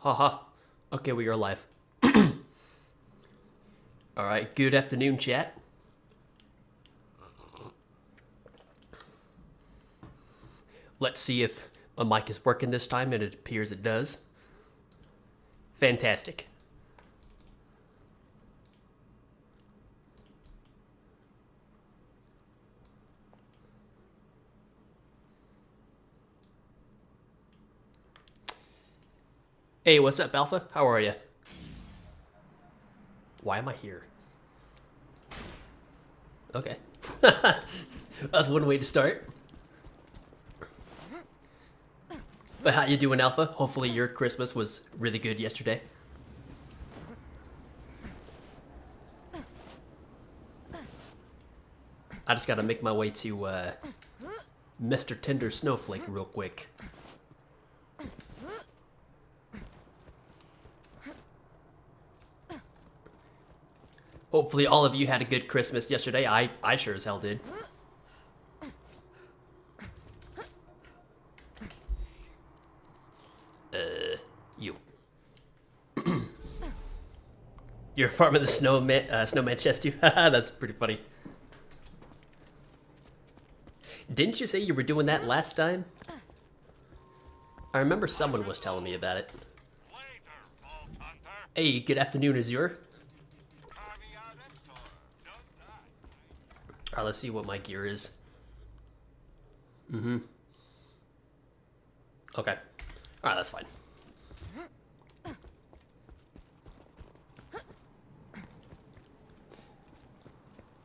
Haha. Okay, we are live. Alright, good afternoon, chat. Let's see if my mic is working this time, and it appears it does. Fantastic. Hey, what's up, Alpha? How are you? Why am I here? Okay. That's one way to start. But how you doing, Alpha? Hopefully your Christmas was really good yesterday. I just gotta make my way to Mr. Tender Snowflake real quick. Hopefully all of you had a good Christmas yesterday. I sure as hell did. You. You're farming the snowman chest, you? That's pretty funny. Didn't you say you were doing that last time? I remember someone was telling me about it. Hey, good afternoon, Azure. Alright, let's see what my gear is. Okay. Alright, that's fine.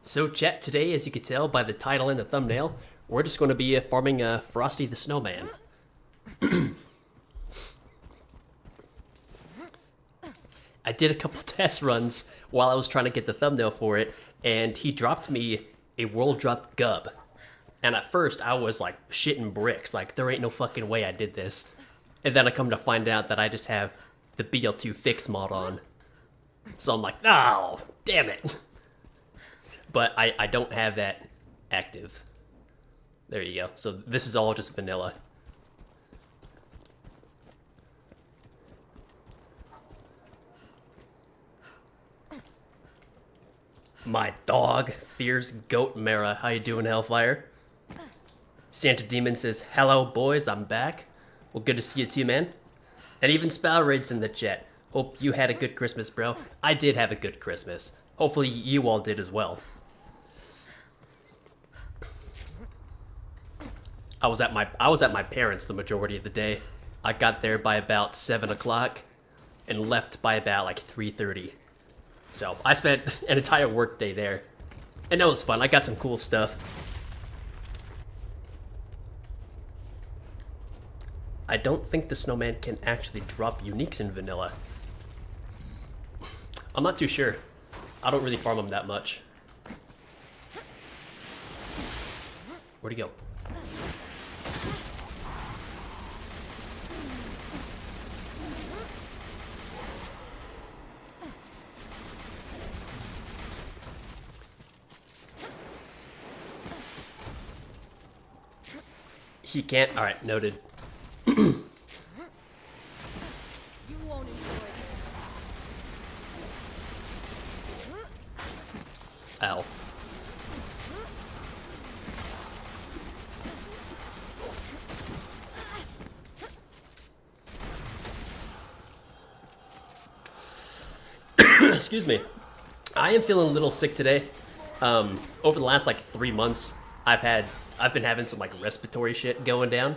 So chat, today, as you can tell by the title and the thumbnail, we're just going to be farming Frosty the Snowman. I did a couple test runs while I was trying to get the thumbnail for it, and he dropped me a world drop gub. And at first, I was like shitting bricks, like there ain't no fucking way I did this. And then I come to find out that I just have the BL2 fix mod on. So I'm like, oh, damn it. But I don't have that active. There you go. So this is all just vanilla. My dog fears goat Mara. How you doing, Hellfire? Santa Demon says, hello boys, I'm back. Well, good to see you too, man. And even Spowraid's in the chat. Hope you had a good Christmas, bro. I did have a good Christmas. Hopefully you all did as well. I was at my parents' the majority of the day. I got there by about 7 o'clock and left by about like 3:30. So I spent an entire work day there. And that was fun. I got some cool stuff. I don't think the snowman can actually drop uniques in vanilla. I'm not too sure. I don't really farm them that much. Where'd he go? He can't. All right, noted. You won't enjoy this. Ow. Excuse me. I am feeling a little sick today. Over the last like 3 months, I've been having some like respiratory shit going down.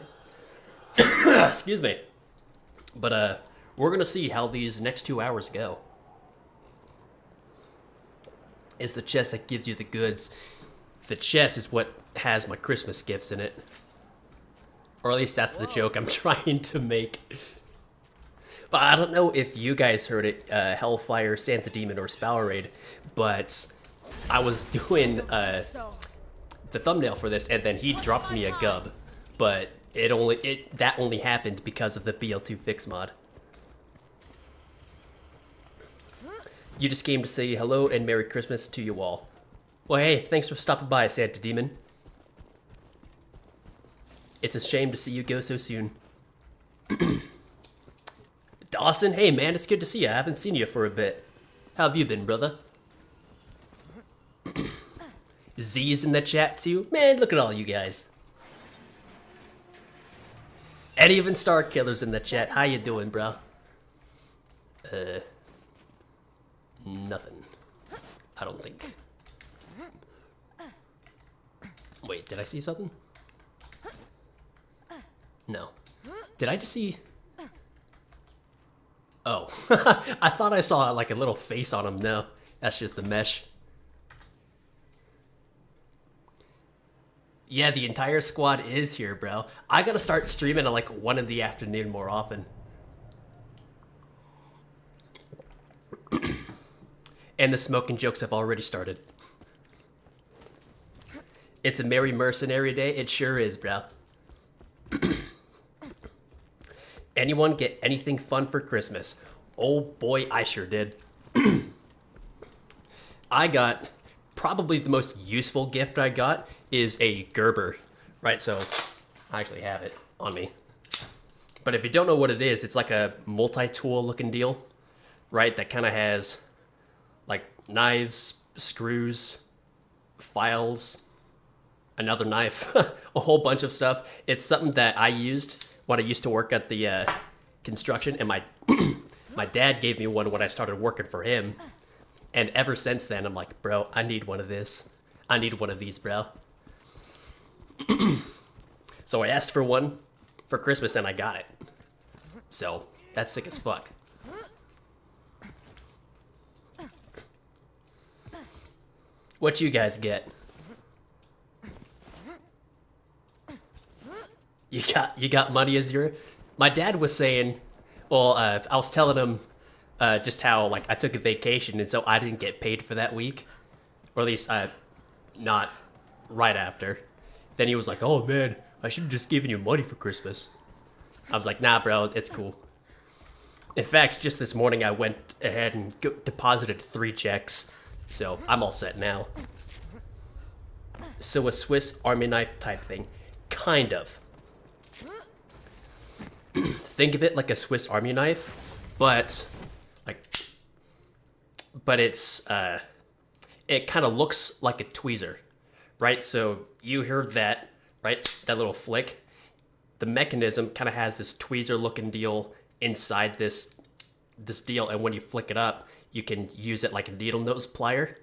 Excuse me. But we're gonna see how these next 2 hours go. It's the chest that gives you the goods. The chest is what has my Christmas gifts in it. Or at least that's the joke I'm trying to make. But I don't know if you guys heard it, Hellfire, Santa Demon, or Spowraid, but I was doing the thumbnail for this, and then he dropped me a gub. But that only happened because of the BL2 fix mod. You just came to say hello and Merry Christmas to you all. Well, hey, thanks for stopping by, Santa Demon. It's a shame to see you go so soon. Dawson, hey man, it's good to see you. I haven't seen you for a bit. How have you been, brother? Z's in the chat too. Man, look at all you guys. And even Star Killer's in the chat. How you doing, bro? Nothing. I don't think. Wait, did I see something? No. Did I just see... Oh. I thought I saw like a little face on him. No, that's just the mesh. Yeah, the entire squad is here, bro. I gotta start streaming at like 1 in the afternoon more often. And the smoking jokes have already started. It's a merry mercenary day. It sure is, bro. Anyone get anything fun for Christmas? Oh boy, I sure did. I got, probably the most useful gift I got is a Gerber, right? So I actually have it on me. But if you don't know what it is, it's like a multi-tool looking deal, right? That kind of has like knives, screws, files, another knife, a whole bunch of stuff. It's something that I used when I used to work at the construction, and my my dad gave me one when I started working for him. And ever since then, I'm like, bro, I need one of this. I need one of these, bro. So I asked for one for Christmas, and I got it. So that's sick as fuck. What you guys get? You got money as your... My dad was saying, well, I was telling him just how like I took a vacation, and so I didn't get paid for that week, or at least not right after. Then he was like, "Oh man, I should have just given you money for Christmas." I was like, "Nah, bro, it's cool." In fact, just this morning I went ahead and deposited 3 checks, so I'm all set now. So a Swiss Army knife type thing, kind of. Think of it like a Swiss Army knife, but it's it kind of looks like a tweezer, right? So you heard that, right? That little flick. The mechanism kind of has this tweezer looking deal inside this deal, and when you flick it up, you can use it like a needle nose plier.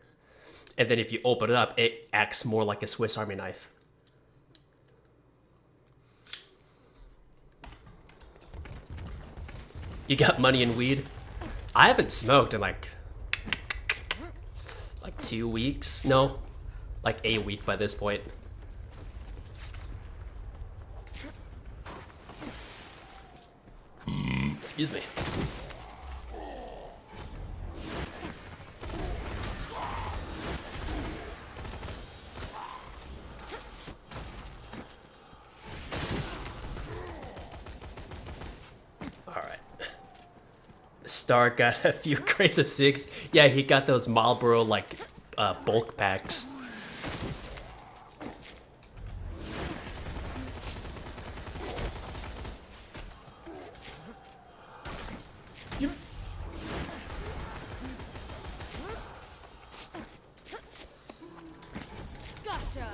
And then if you open it up, it acts more like a Swiss Army knife. You got money and weed? I haven't smoked in like 2 weeks. No, like a week by this point. Excuse me. Star got a few crates of cigs. Yeah, he got those Marlboro like bulk packs. Gotcha.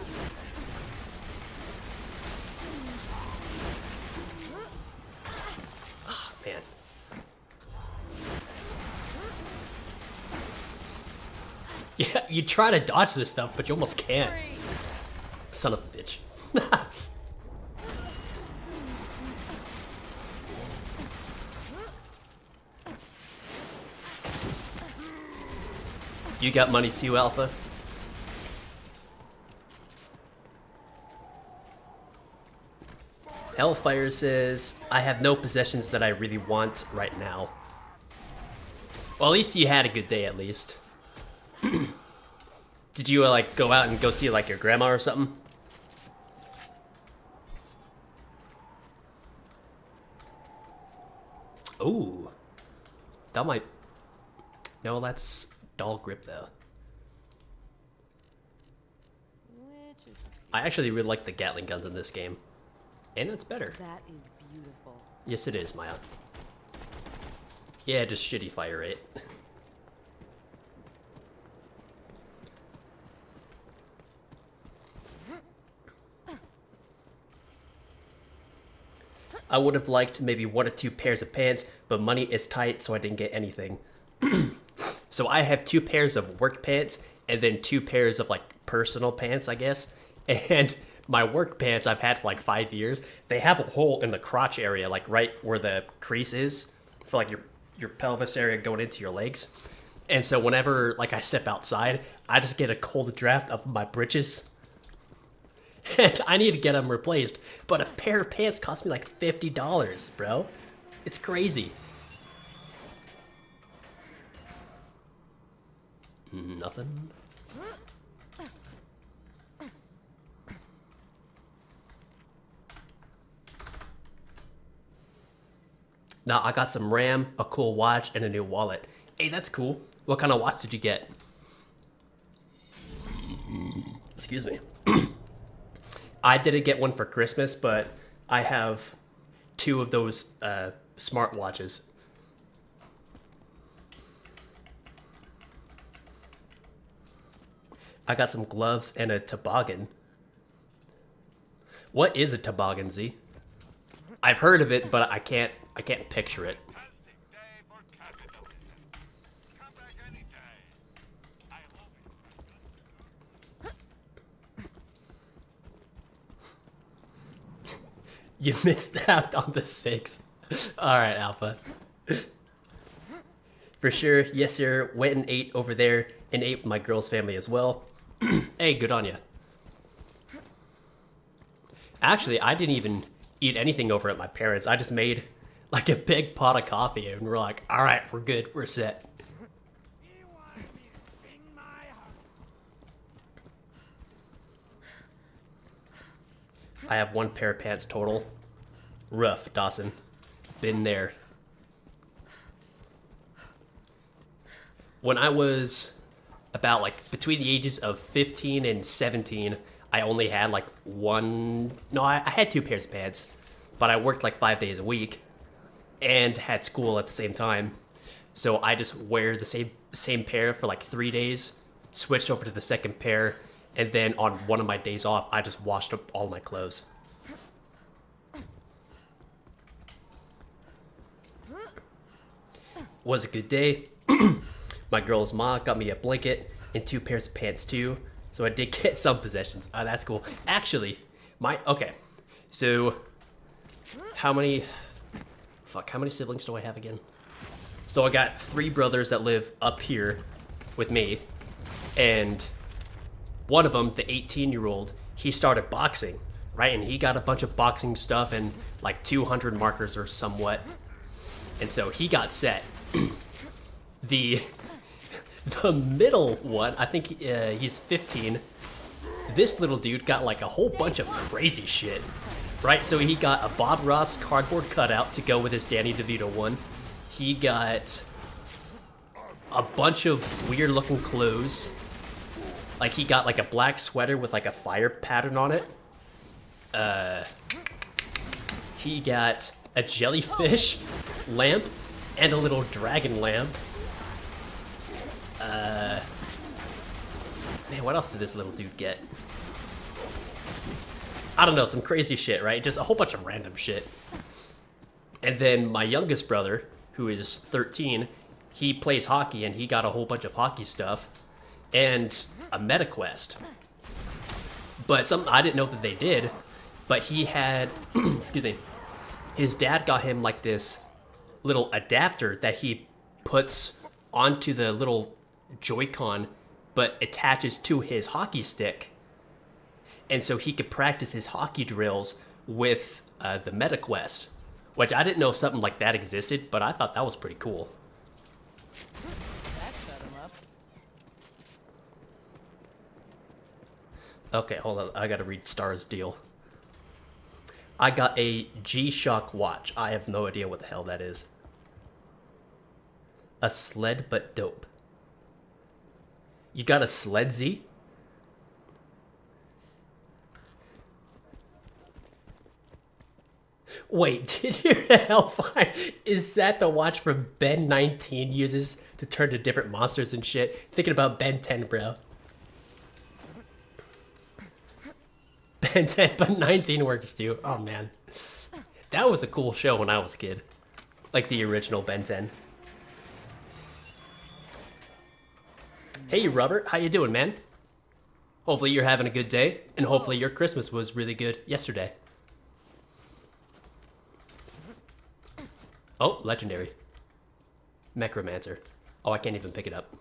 Oh, man. Yeah, you try to dodge this stuff, but you almost can't. Great. Son of a bitch. You got money too, Alpha? Hellfire says, I have no possessions that I really want right now. Well, at least you had a good day, at least. Did you, like, go out and go see, like, your grandma or something? Ooh. That might... No, that's dull grip, though. Which is I actually really like the Gatling guns in this game. And it's better. that is beautiful. Yes, it is, Maya. Yeah, just shitty fire rate. I would have liked maybe 1 or 2 pairs of pants, but money is tight, so I didn't get anything. So I have 2 pairs of work pants and then 2 pairs of like personal pants, I guess. And my work pants I've had for like 5 years. They have a hole in the crotch area, like right where the crease is for like your pelvis area going into your legs. And so whenever like I step outside, I just get a cold draft of my britches. And I need to get them replaced. But a pair of pants cost me like $50, bro. It's crazy. Nothing. Now I got some RAM, a cool watch, and a new wallet. Hey, that's cool. What kind of watch did you get? Excuse me. I didn't get one for Christmas, but I have 2 of those smartwatches. I got some gloves and a toboggan. What is a toboggan, Z? I've heard of it, but I can't picture it. You missed out on the 6. Alright, Alpha. For sure, yes sir, went and ate over there and ate with my girl's family as well. Hey, good on ya. Actually, I didn't even eat anything over at my parents'. I just made like a big pot of coffee and we're like, alright, we're good, we're set. I have 1 pair of pants total. Rough, Dawson. Been there. When I was about like between the ages of 15 and 17, I only had like 1... No, I had 2 pairs of pants, but I worked like 5 days a week and had school at the same time. So I just wear the same pair for like 3 days, switched over to the second pair, and then on one of my days off, I just washed up all my clothes. Was a good day. My girl's mom got me a blanket and 2 pairs of pants too. So I did get some possessions. Oh, that's cool. Actually, okay. So how many siblings do I have again? So I got 3 brothers that live up here with me, and one of them, the 18-year-old, he started boxing, right? And he got a bunch of boxing stuff and like 200 markers or somewhat. And so he got set. The middle one, I think he's 15. This little dude got like a whole bunch of crazy shit, right? So he got a Bob Ross cardboard cutout to go with his Danny DeVito one. He got a bunch of weird looking clothes. Like he got like a black sweater with like a fire pattern on it. He got a jellyfish lamp and a little dragon lamp. Man, what else did this little dude get? I don't know, some crazy shit, right? Just a whole bunch of random shit. And then my youngest brother, who is 13, he plays hockey and he got a whole bunch of hockey stuff and a MetaQuest. But something I didn't know that they did, but he had, excuse me, his dad got him like this little adapter that he puts onto the little Joy-Con but attaches to his hockey stick. And so he could practice his hockey drills with the MetaQuest, which I didn't know something like that existed, but I thought that was pretty cool. That shut him up. Okay, hold on. I gotta read Star's deal. I got a G-Shock watch. I have no idea what the hell that is. A sled, but dope. You got a sled, Z? Wait, did you hear Hellfire? Is that the watch from Ben 19 uses to turn to different monsters and shit? Thinking about Ben 10, bro. Ben 10, but 19 works too. Oh man. That was a cool show when I was a kid. Like the original Ben 10. Hey Robert, how you doing, man? Hopefully you're having a good day, and hopefully your Christmas was really good yesterday. Oh, legendary. Necromancer. Oh, I can't even pick it up.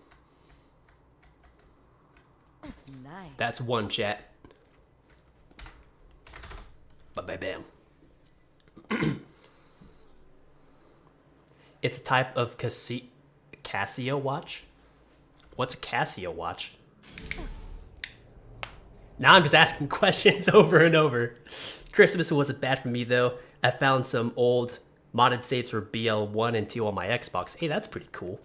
Nice. That's one chat. But bam. It's a type of Casio watch? What's a Casio watch? Now I'm just asking questions over and over. Christmas wasn't bad for me though. I found some old modded saves for BL1 and 2 on my Xbox. Hey, that's pretty cool.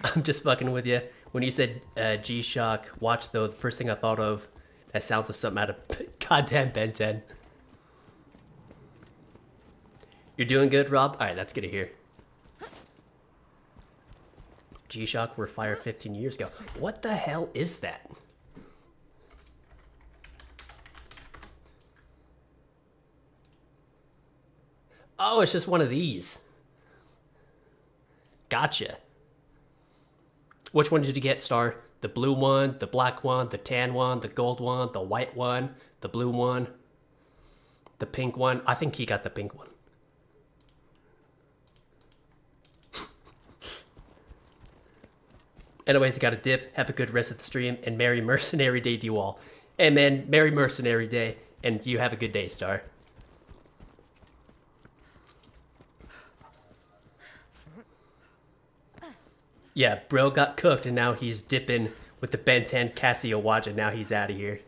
I'm just fucking with you. When you said G-Shock watch though, the first thing I thought of, that sounds like something out of goddamn Ben 10. You're doing good, Rob? Alright, that's good to hear. G-Shock were fired 15 years ago. What the hell is that? Oh, it's just one of these. Gotcha. Which one did you get, Star? The blue one, the black one, the tan one, the gold one, the white one, the blue one, the pink one? I think he got the pink one. Anyways, I got a dip. Have a good rest of the stream, and Merry Mercenary Day to you all. Hey man, Merry Mercenary Day, and you have a good day, Star. Yeah, bro got cooked, and now he's dipping with the Ben 10 Casio watch, and now he's out of here.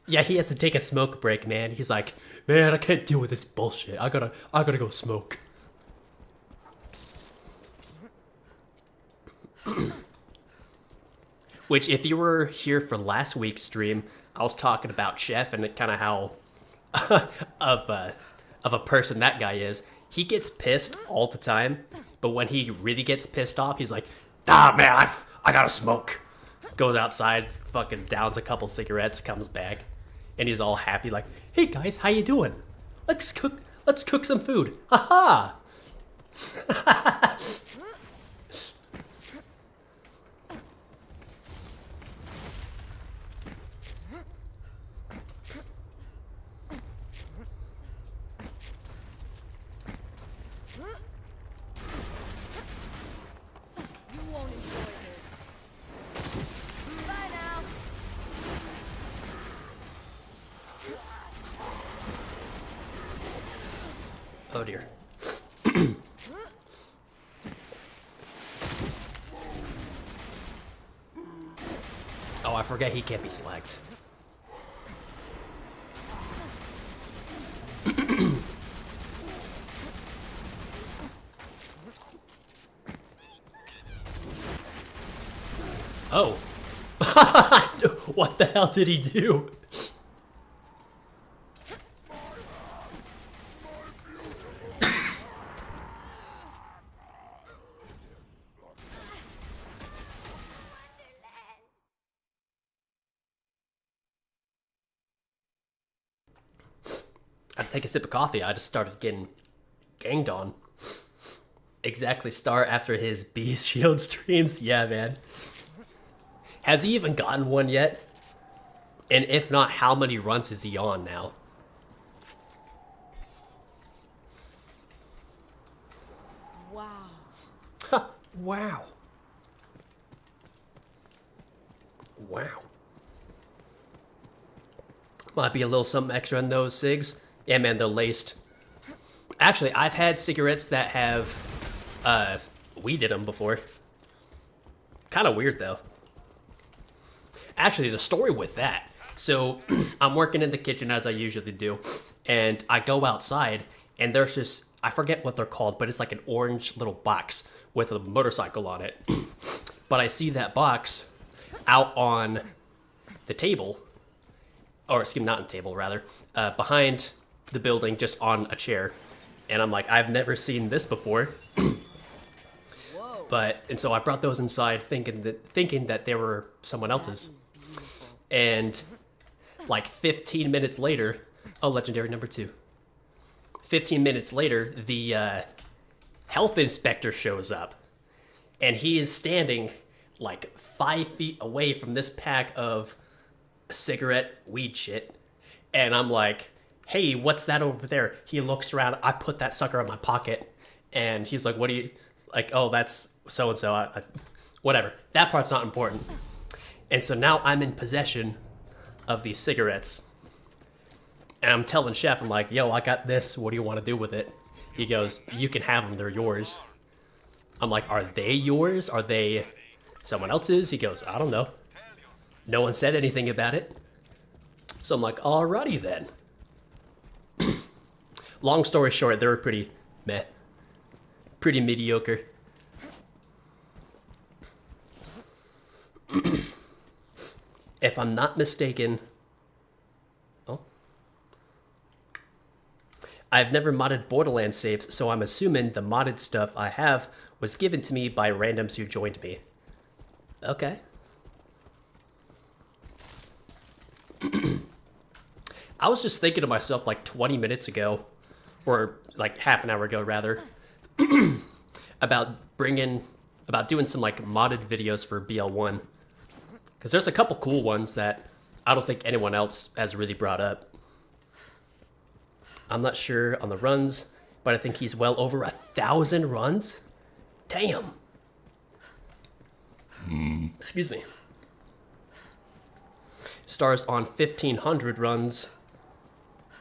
Yeah, he has to take a smoke break, man. He's like, man, I can't deal with this bullshit. I gotta go smoke. Which, if you were here for last week's stream, I was talking about Chef and kind of how of a person that guy is. He gets pissed all the time, but when he really gets pissed off, he's like, ah, man, I gotta smoke. Goes outside, fucking downs a couple cigarettes, comes back, and he's all happy, like, hey guys, how you doing? Let's cook some food. Haha. Oh dear. Oh, I forget he can't be slacked. Oh. What the hell did he do? I'd take a sip of coffee. I just started getting ganged on. Exactly, Star after his Beast Shield streams. Yeah, man. Has he even gotten one yet? And if not, how many runs is he on now? Wow. Huh. Wow. Wow. Might be a little something extra in those cigs. Yeah, man, they're laced. Actually, I've had cigarettes that have weed in them before. Kind of weird, though. Actually, the story with that. So, I'm working in the kitchen as I usually do, and I go outside, and there's just, I forget what they're called, but it's like an orange little box with a motorcycle on it. But I see that box, out on the table, or excuse me, not on the table, rather, behind the building, just on a chair. And I'm like, I've never seen this before. And so I brought those inside thinking that they were someone else's. And like 15 minutes later, oh, legendary number 2. 15 minutes later, the health inspector shows up. And he is standing like 5 feet away from this pack of cigarette weed shit. And I'm like, hey, what's that over there? He looks around. I put that sucker in my pocket. And he's like, what do you... Like, oh, that's so-and-so. Whatever. That part's not important. And so now I'm in possession of these cigarettes. And I'm telling Chef, I'm like, yo, I got this. What do you want to do with it? He goes, you can have them. They're yours. I'm like, are they yours? Are they someone else's? He goes, I don't know. No one said anything about it. So I'm like, alrighty then. Long story short, they were pretty meh. Pretty mediocre. If I'm not mistaken... Oh. I've never modded Borderlands saves, so I'm assuming the modded stuff I have was given to me by randoms who joined me. Okay. I was just thinking to myself like 20 minutes ago, or like half an hour ago rather, about doing some like modded videos for BL1. Because there's a couple cool ones that I don't think anyone else has really brought up. I'm not sure on the runs, but I think he's well over 1,000 runs. Damn. Excuse me. Stars on 1,500 runs,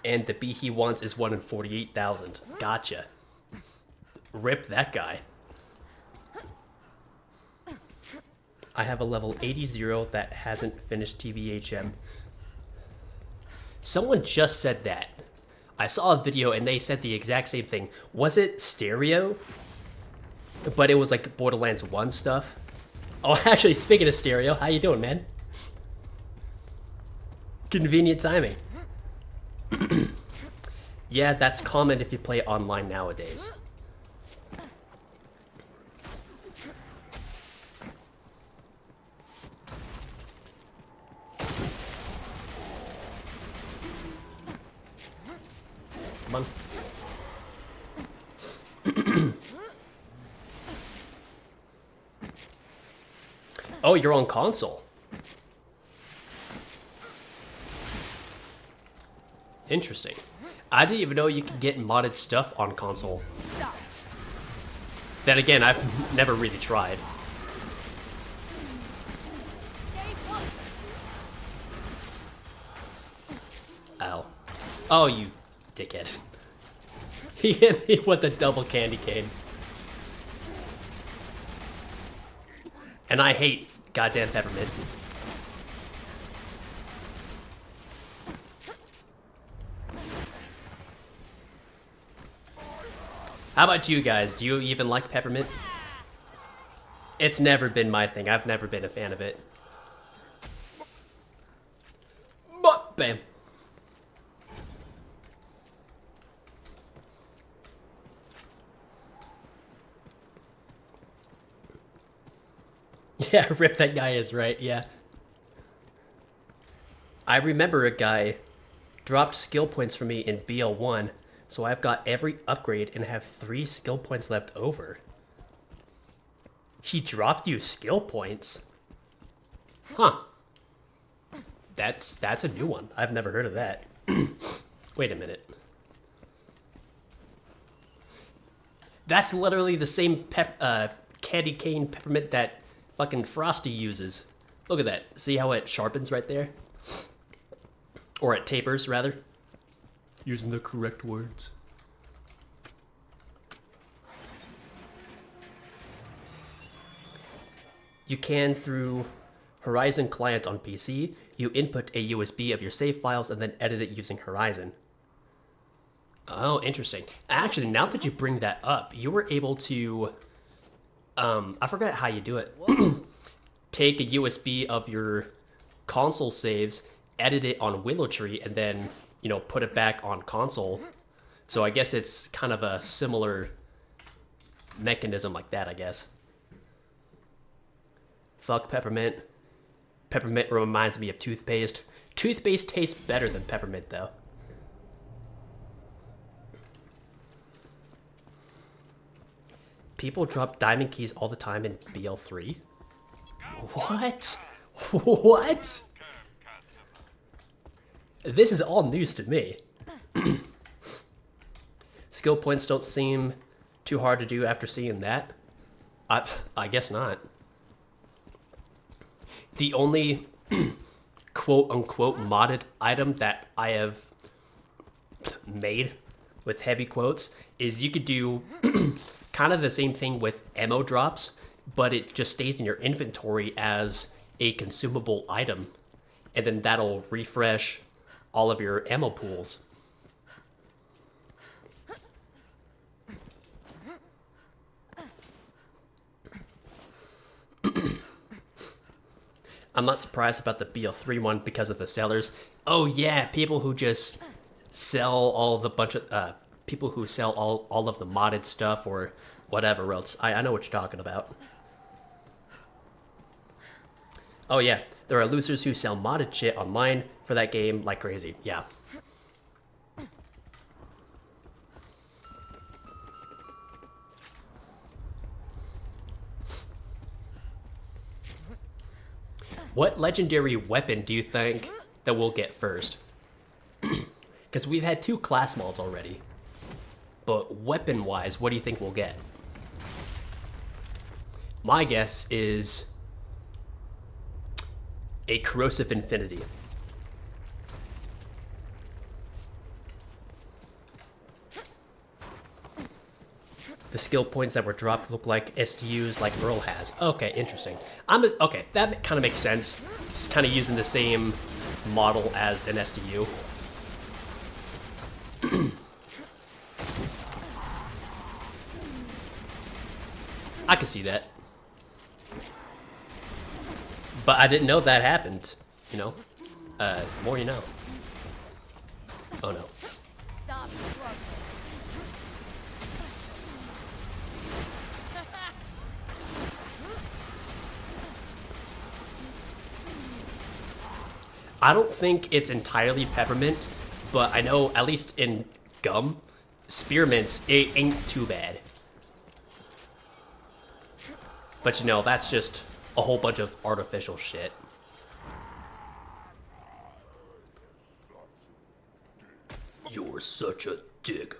and the B he wants is 1 in 48,000. Gotcha. Rip that guy. I have a level 80 that hasn't finished TVHM. Someone just said that. I saw a video and they said the exact same thing. Was it stereo? But it was like Borderlands 1 stuff. Oh, actually, speaking of stereo, how you doing, man? Convenient timing. Yeah, that's common if you play online nowadays. Come on. Oh, you're on console. Interesting. I didn't even know you could get modded stuff on console. Stop. Then again, I've never really tried. Stay put. Ow. Oh, you dickhead. He hit me with a double candy cane. And I hate goddamn peppermint. How about you guys? Do you even like peppermint? It's never been my thing. I've never been a fan of it. But, bam. Yeah, rip that guy is right, yeah. I remember a guy dropped skill points for me in BL1, so I've got every upgrade and have 3 skill points left over. He dropped you skill points? Huh. That's a new one. I've never heard of that. Wait a minute. That's literally the same candy cane peppermint that fucking Frosty uses. Look at that. See how it sharpens right there? Or it tapers, rather. Using the correct words. You can through Horizon Client on PC. You input a USB of your save files and then edit it using Horizon. Oh, interesting. Actually, now that you bring that up, you were able to... I forgot how you do it. take a USB of your console saves, edit it on Willow Tree, and then, put it back on console. So I guess it's kind of a similar mechanism like that, I guess. Fuck peppermint. Peppermint reminds me of toothpaste. Toothpaste tastes better than peppermint, though. People drop diamond keys all the time in BL3? What? What? This is all news to me. Skill points don't seem too hard to do after seeing that. I guess not. The only quote-unquote modded item that I have made, with heavy quotes, is you could do kind of the same thing with ammo drops, but it just stays in your inventory as a consumable item, and then that'll refresh all of your ammo pools. I'm not surprised about the BL3 one because of the sellers. Oh yeah, people who just sell all the bunch of people who sell all of the modded stuff or whatever else. I know what you're talking about. Oh yeah, there are losers who sell modded shit online for that game like crazy. Yeah. What legendary weapon do you think that we'll get first? Because we've had 2 class mods already. But weapon-wise, what do you think we'll get? My guess is a corrosive infinity. The skill points that were dropped look like STUs like Earl has. Okay, interesting. Okay, that kind of makes sense. It's kind of using the same model as an STU. I can see that. But I didn't know that happened, more you know. Oh no. Stop struggling. I don't think it's entirely peppermint, but I know at least in gum, spearmints, it ain't too bad. But that's just a whole bunch of artificial shit. You're such a dick.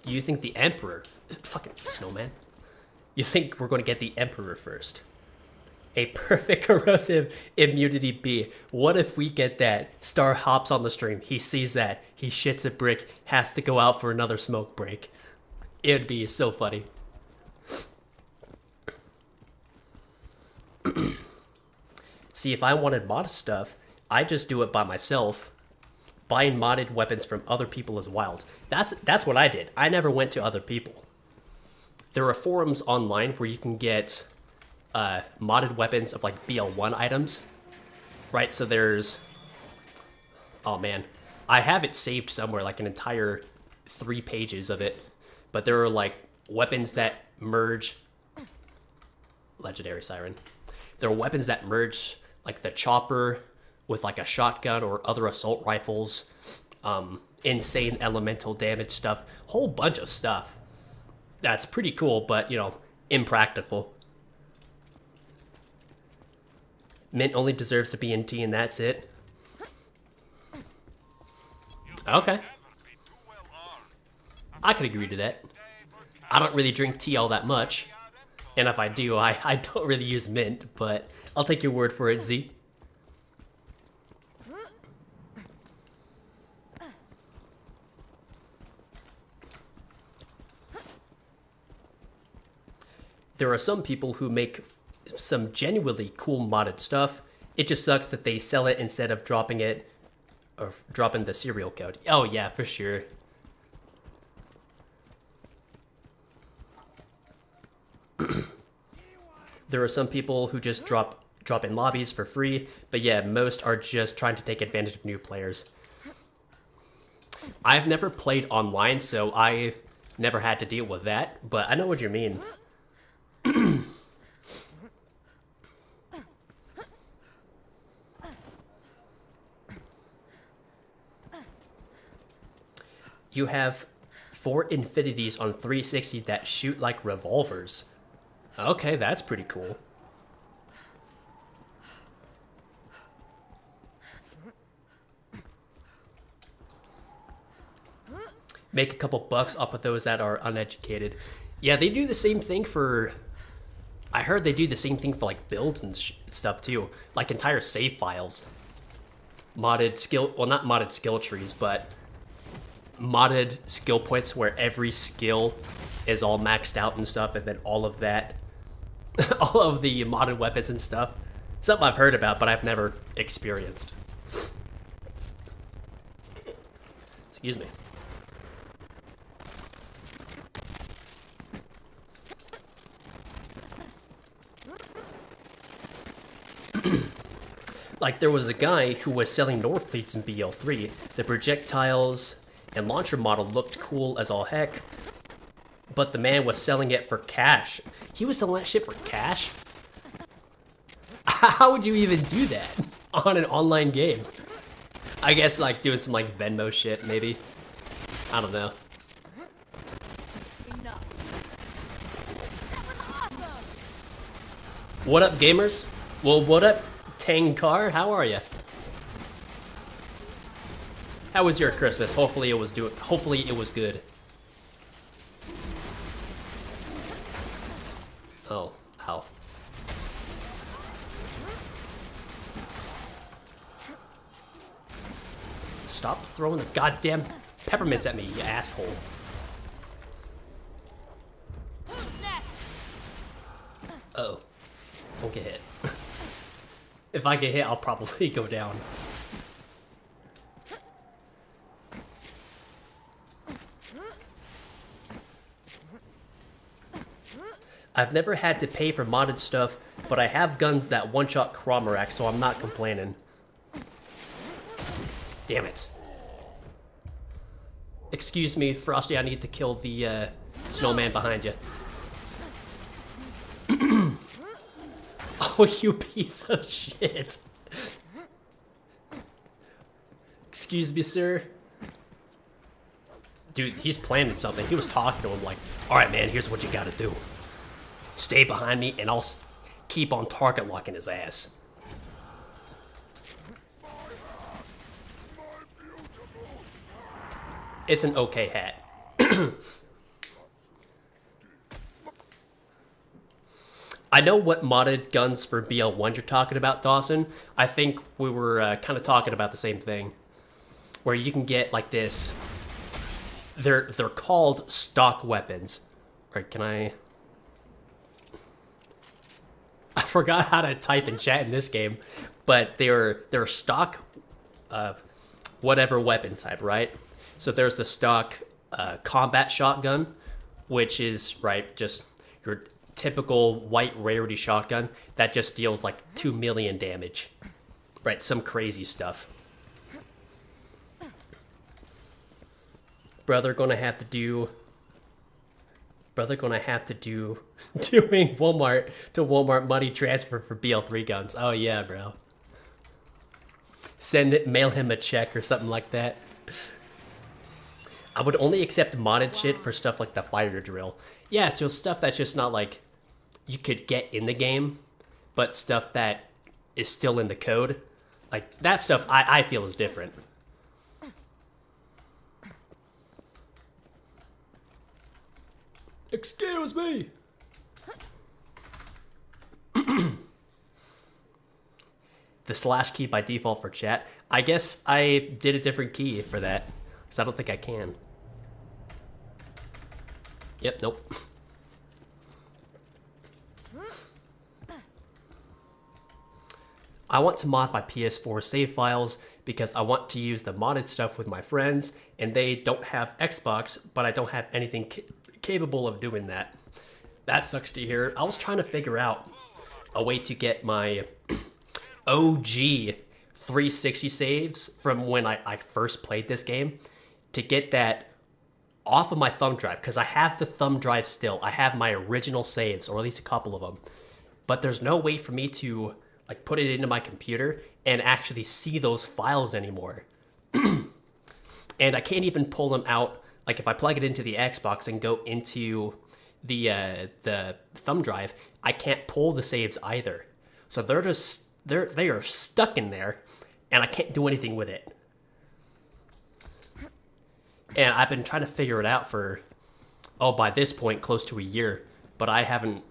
You think the Emperor... Fucking Snowman. You think we're going to get the Emperor first? A perfect corrosive immunity B. What if we get that? Star hops on the stream. He sees that. He shits a brick. Has to go out for another smoke break. It'd be so funny. See, if I wanted modded stuff, I just do it by myself. Buying modded weapons from other people is wild. That's what I did. I never went to other people. There are forums online where you can get modded weapons of like BL1 items, right? So there's, oh man, I have it saved somewhere, like an entire 3 pages of it. But there are like weapons that merge, Legendary Siren. There are weapons that merge like the chopper with like a shotgun or other assault rifles, insane elemental damage stuff, whole bunch of stuff. That's pretty cool, but impractical. Mint only deserves to be in T and that's it. Okay. I could agree to that. I don't really drink tea all that much. And if I do, I don't really use mint, but I'll take your word for it, Z. There are some people who make some genuinely cool modded stuff. It just sucks that they sell it instead of dropping it, or dropping the serial code. Oh yeah, for sure. There are some people who just drop in lobbies for free, but yeah, most are just trying to take advantage of new players. I've never played online, so I never had to deal with that, but I know what you mean. You have 4 infinities on 360 that shoot like revolvers. Okay, that's pretty cool. Make a couple bucks off of those that are uneducated. Yeah, they do the same thing for... I heard they do the same thing for like builds and stuff too. Like entire save files. Modded skill... Well, not modded skill trees, but... modded skill points where every skill is all maxed out and stuff, and then all of that... all of the modded weapons and stuff. Something I've heard about, but I've never experienced. Excuse me. Like, there was a guy who was selling Norfleets in BL3. The projectiles and launcher model looked cool as all heck, but the man was selling it for cash. He was selling that shit for cash? How would you even do that on an online game? I guess, like, doing some, like, Venmo shit, maybe. I don't know. Enough. That was awesome. What up, gamers? Well, what up, Tangar? How are ya? How was your Christmas? Hopefully it was good. Oh, ow. Stop throwing the goddamn peppermints at me, you asshole. Who's next? Uh-oh. Don't get hit. If I get hit, I'll probably go down. I've never had to pay for modded stuff, but I have guns that one-shot Cromarak, so I'm not complaining. Damn it. Excuse me, Frosty, I need to kill the snowman behind you. Oh, you piece of shit. Excuse me, sir. Dude, he's planning something. He was talking to him like, alright, man, here's what you gotta do. Stay behind me, and I'll keep on target locking his ass. It's an okay hat. I know what modded guns for BL1 you're talking about, Dawson. I think we were kind of talking about the same thing. Where you can get like this. They're called stock weapons. Or can I forgot how to type in chat in this game, but they're stock whatever weapon type, right? So there's the stock combat shotgun, which is, right, just your typical white rarity shotgun that just deals like 2 million damage. Right, some crazy stuff. Brother gonna have to do doing Walmart to Walmart money transfer for BL3 guns. Oh yeah, bro. Mail him a check or something like that. I would only accept modded shit for stuff like the fire drill. Yeah, so stuff that's just not like you could get in the game, but stuff that is still in the code. Like that stuff I feel is different. Excuse me. The slash key by default for chat. I guess I did a different key for that, because I don't think I can. Yep, nope. I want to mod my PS4 save files because I want to use the modded stuff with my friends, and they don't have Xbox, but I don't have anything capable of doing that. That sucks to hear. I was trying to figure out a way to get my OG 360 saves from when I first played this game, to get that off of my thumb drive, because I have the thumb drive still. I have my original saves, or at least a couple of them. But there's no way for me to like put it into my computer and actually see those files anymore. And I can't even pull them out. Like if I plug it into the Xbox and go into the thumb drive, I can't pull the saves either. So they are stuck in there, and I can't do anything with it. And I've been trying to figure it out for, by this point, close to a year, but I haven't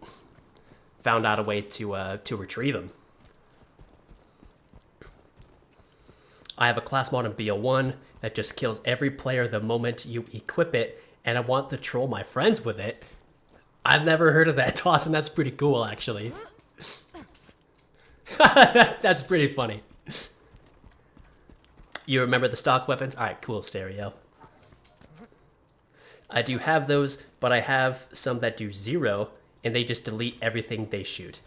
found out a way to retrieve them. I have a class mod in BO1 that just kills every player the moment you equip it, and I want to troll my friends with it. I've never heard of that, Dawson. That's pretty cool, actually. That's pretty funny. You remember the stock weapons? Alright, cool, Stereo. I do have those, but I have some that do 0, and they just delete everything they shoot.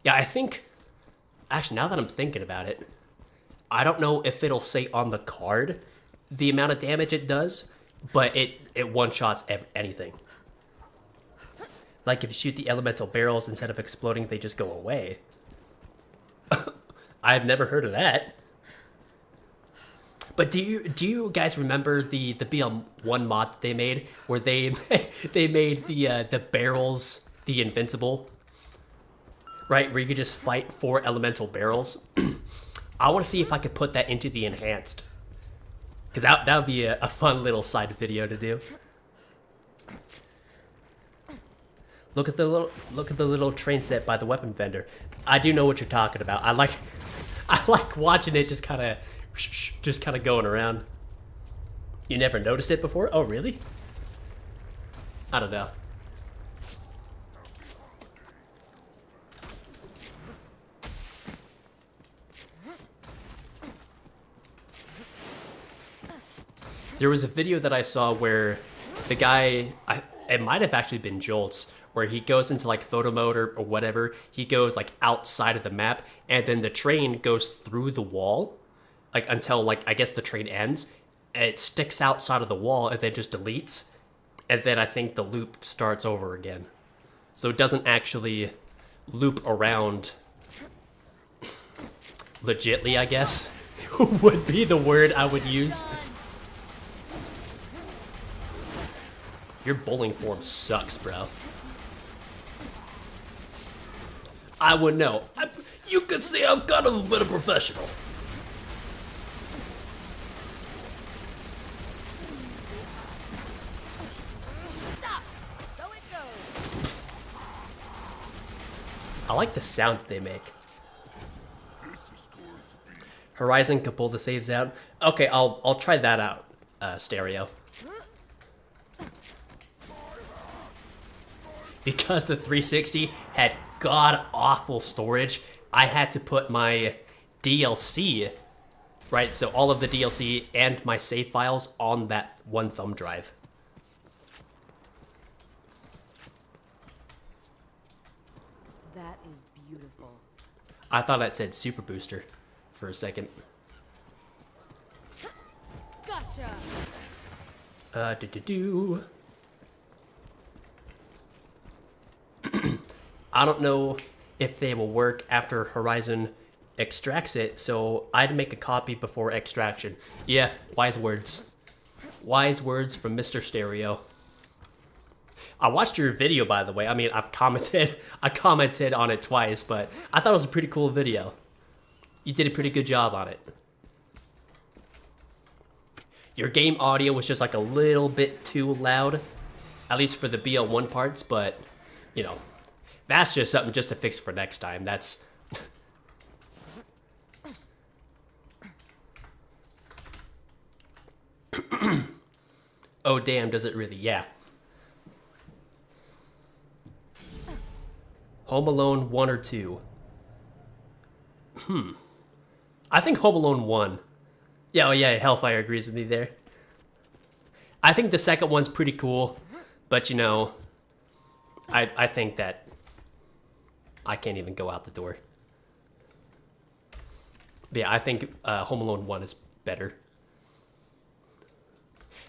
Yeah, I think... Actually, now that I'm thinking about it, I don't know if it'll say on the card the amount of damage it does, but it one-shots anything. Like if you shoot the elemental barrels, instead of exploding, they just go away. I've never heard of that. But do you guys remember the BL1 mod that they made, where they made the barrels the invincible? Right, where you could just fight 4 elemental barrels. I want to see if I could put that into the enhanced, because that would be a fun little side video to do. Look at the little train set by the weapon vendor. I do know what you're talking about. I like watching it just kind of going around. You never noticed it before? Oh, really? I don't know. There was a video that I saw where the guy, it might have actually been Jolt's, where he goes into like photo mode or whatever. He goes like outside of the map, and then the train goes through the wall, like until like I guess the train ends. And it sticks outside of the wall and then just deletes, and then I think the loop starts over again. So it doesn't actually loop around legitly, I guess, would be the word I would use. Your bowling form sucks, bro. I would know. You could see I'm kind of a bit of professional. Stop. So it goes. I like the sound that they make. Horizon can pull the saves out. Okay, I'll try that out, Stereo. Because the 360 had god-awful storage, I had to put my DLC, right, so all of the DLC and my save files on that one thumb drive. That is beautiful. I thought that said Super Booster for a second. Gotcha. I don't know if they will work after Horizon extracts it, so I'd make a copy before extraction. Yeah, wise words. Wise words from Mr. Stereo. I watched your video, by the way. I mean, I commented on it twice, but I thought it was a pretty cool video. You did a pretty good job on it. Your game audio was just like a little bit too loud, at least for the BL1 parts, but, you know, that's just something just to fix for next time. That's... Oh, damn, does it really? Yeah. Home Alone 1 or 2? I think Home Alone 1. Yeah, oh yeah, Hellfire agrees with me there. I think the second one's pretty cool, but you know, I think that I can't even go out the door. But yeah, I think Home Alone 1 is better.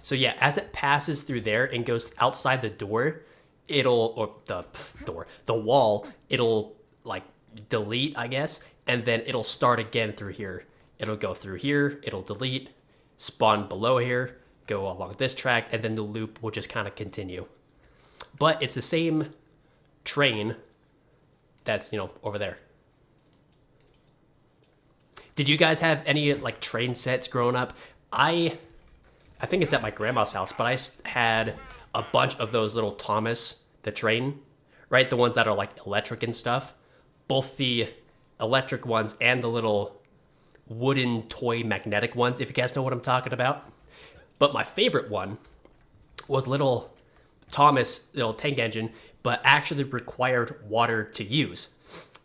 So yeah, as it passes through there and goes outside the door, or the wall, it'll like delete, I guess, and then it'll start again through here. It'll go through here, it'll delete, spawn below here, go along this track, and then the loop will just kind of continue. But it's the same train that's, over there. Did you guys have any like train sets growing up? I think it's at my grandma's house, but I had a bunch of those little Thomas the train, right? The ones that are like electric and stuff. Both the electric ones and the little wooden toy magnetic ones, if you guys know what I'm talking about. But my favorite one was little Thomas, little tank engine, but actually required water to use,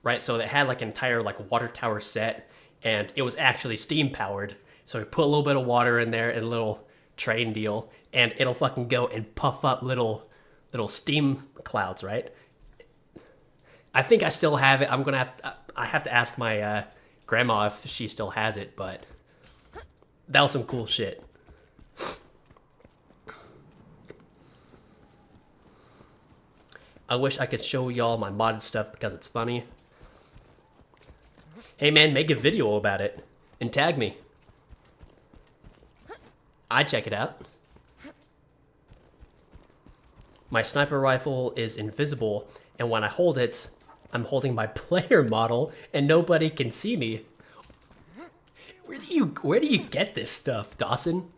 right? So it had like an entire like water tower set, and it was actually steam powered. So we put a little bit of water in there and a little train deal, and it'll fucking go and puff up little steam clouds, right? I think I still have it. I have to ask my grandma if she still has it, but that was some cool shit. I wish I could show y'all my modded stuff because it's funny. Hey man, make a video about it and tag me. I'd check it out. My sniper rifle is invisible, and when I hold it, I'm holding my player model and nobody can see me. Where do you get this stuff, Dawson?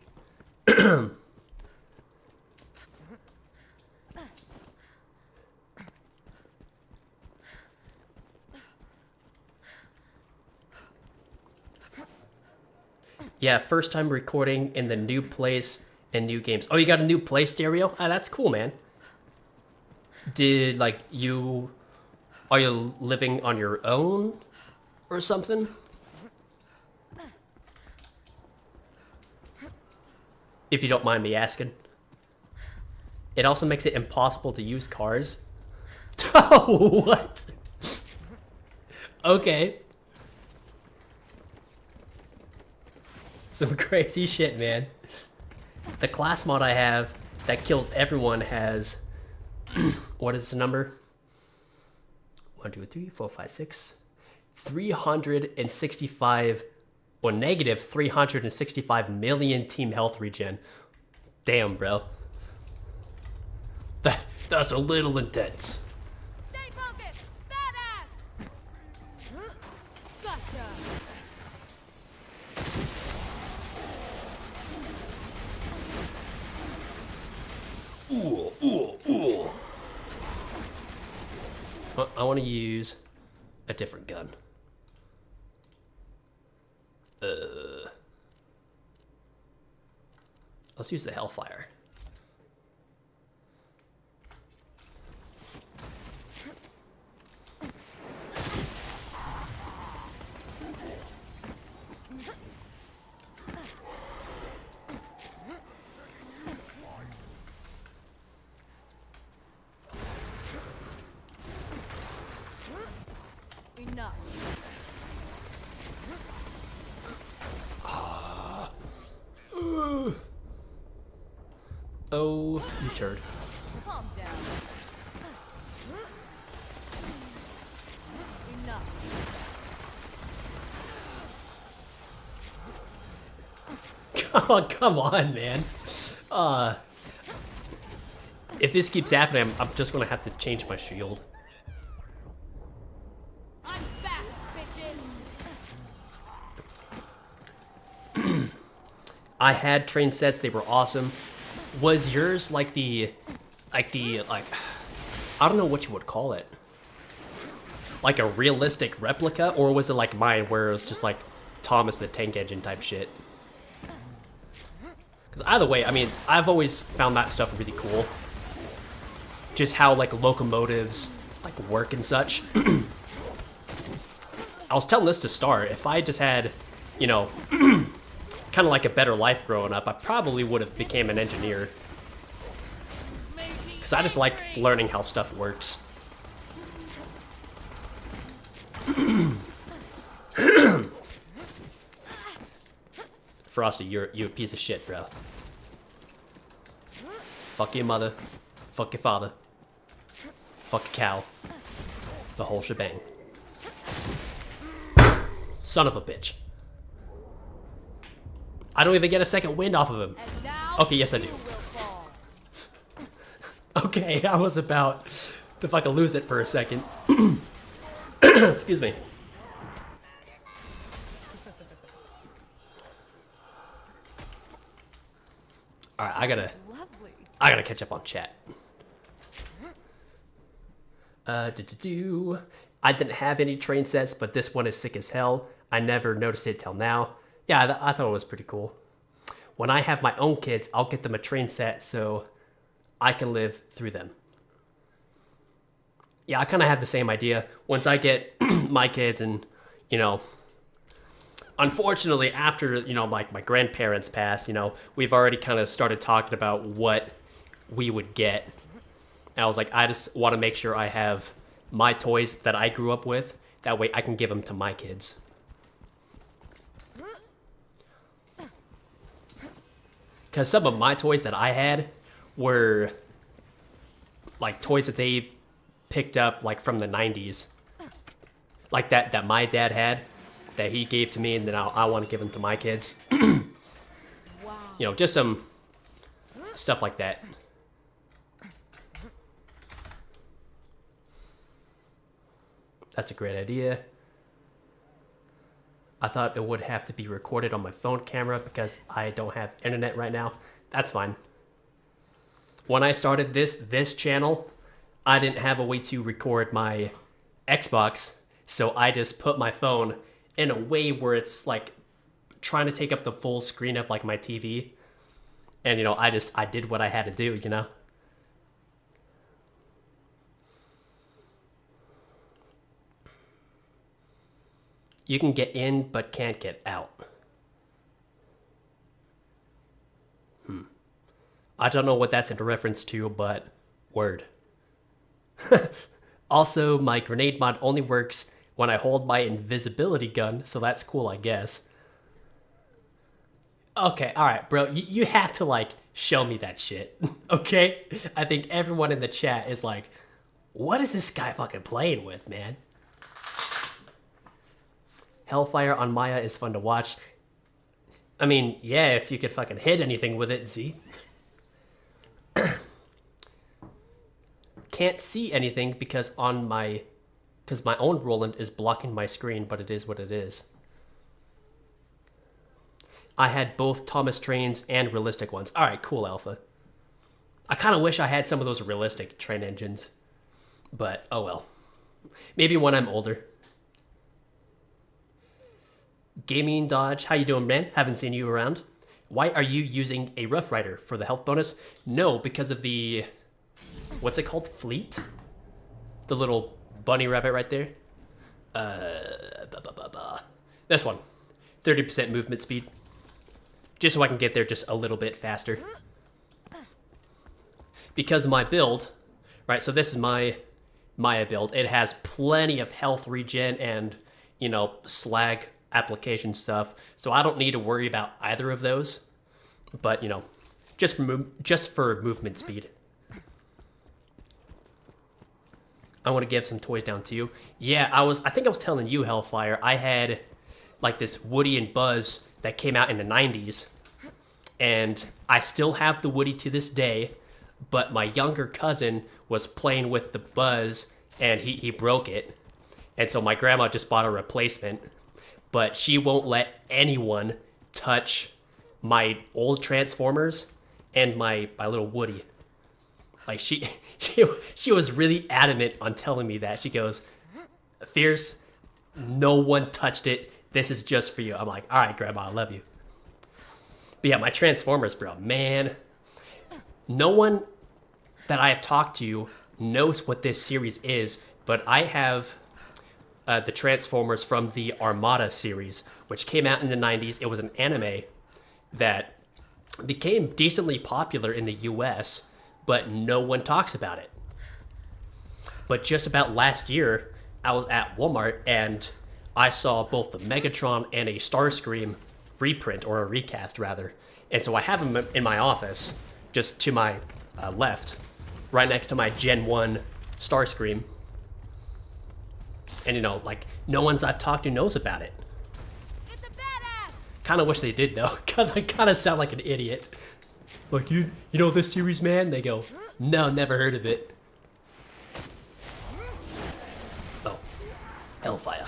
Yeah, first time recording in the new place and new games. Oh, you got a new play stereo? Ah, that's cool, man. Are you living on your own or something? If you don't mind me asking. It also makes it impossible to use cars. Oh, what? Okay. Some crazy shit, man. The class mod I have that kills everyone has... what is the number? 1, 2, 3, 4, 5, 6. 365... or negative 365 million team health regen. Damn, bro. That's a little intense. Stay focused! Badass! Gotcha! Ooh, ooh, ooh. I want to use a different gun. Let's use the Hellfire. Enough. Oh, you turd. Calm down. Enough. Oh, come on, man. If this keeps happening, I'm just gonna have to change my shield. I'm back, bitches! I had train sets, they were awesome. Was yours like I don't know what you would call it. Like a realistic replica, or was it like mine where it was just like Thomas the Tank Engine type shit? Because either way, I mean, I've always found that stuff really cool. Just how like locomotives like work and such. I was telling this to Star, if I just had, kind of like a better life growing up, I probably would have became an engineer. Because I just like learning how stuff works. Frosty, you're a piece of shit, bro. Fuck your mother. Fuck your father. Fuck a cow. The whole shebang. Son of a bitch. I don't even get a second wind off of him. And now Okay, yes I do. you will fall. Okay, I was about to fucking lose it for a second. Excuse me. Alright, Lovely. I gotta catch up on chat. I didn't have any train sets, but this one is sick as hell. I never noticed it till now. Yeah, I thought it was pretty cool. When I have my own kids, I'll get them a train set so I can live through them. Yeah, I kind of had the same idea. Once I get my kids and, you know, unfortunately after, you know, like my grandparents passed, you know, we've already kind of started talking about what we would get. And I was like, I just want to make sure I have my toys that I grew up with. That way I can give them to my kids. Because some of my toys that I had were like toys that they picked up like from the 90s. Like that my dad had, that he gave to me, and then I want to give them to my kids. Wow. You know, just some stuff like that. That's a great idea. I thought it would have to be recorded on my phone camera because I don't have internet right now. That's fine. When I started this channel, I didn't have a way to record my Xbox, so I just put my phone in a way where it's like trying to take up the full screen of like my TV. And you know, I did what I had to do, you know? You can get in, but can't get out. I don't know what that's in reference to, but word. Also, my grenade mod only works when I hold my invisibility gun, so that's cool, I guess. Okay, alright, bro, you have to, like, show me that shit, okay? I think everyone in the chat is like, what is this guy fucking playing with, man? Hellfire on Maya is fun to watch. I mean, yeah, if you could fucking hit anything with it, Z. Can't see anything because my own Roland is blocking my screen, but it is what it is. I had both Thomas trains and realistic ones. Alright, cool, Alpha. I kind of wish I had some of those realistic train engines. But, oh well. Maybe when I'm older. Gaming Dodge, how you doing, man? Haven't seen you around. Why are you using a Rough Rider for the health bonus? No, because of the... What's it called? Fleet? The little bunny rabbit right there. This one. 30% movement speed. Just so I can get there just a little bit faster. Because of my build, right, so this is my Maya build. It has plenty of health regen and, you know, slag application stuff. So I don't need to worry about either of those. But, you know, just for movement speed. I want to give some toys down to you. Yeah, I think I was telling you, Hellfire, I had like this Woody and Buzz that came out in the 90s. And I still have the Woody to this day, but my younger cousin was playing with the Buzz and he broke it. And so my grandma just bought a replacement, but she won't let anyone touch my old Transformers and my little Woody. Like she was really adamant on telling me that. She goes, Fierce, no one touched it. This is just for you. I'm like, all right, Grandma, I love you. But yeah, my Transformers, bro, man. No one that I have talked to knows what this series is, but I have the Transformers from the Armada series, which came out in the 90s. It was an anime that became decently popular in the US, but no one talks about it. But just about last year, I was at Walmart and I saw both the Megatron and a Starscream reprint, or a recast rather. And so I have them in my office, just to my left, right next to my Gen 1 Starscream. And you know, like, no one's I've talked to knows about it. It's a badass. Kind of wish they did though, because I kind of sound like an idiot. Like, you know this series, man? They go, no, never heard of it. Oh, hellfire.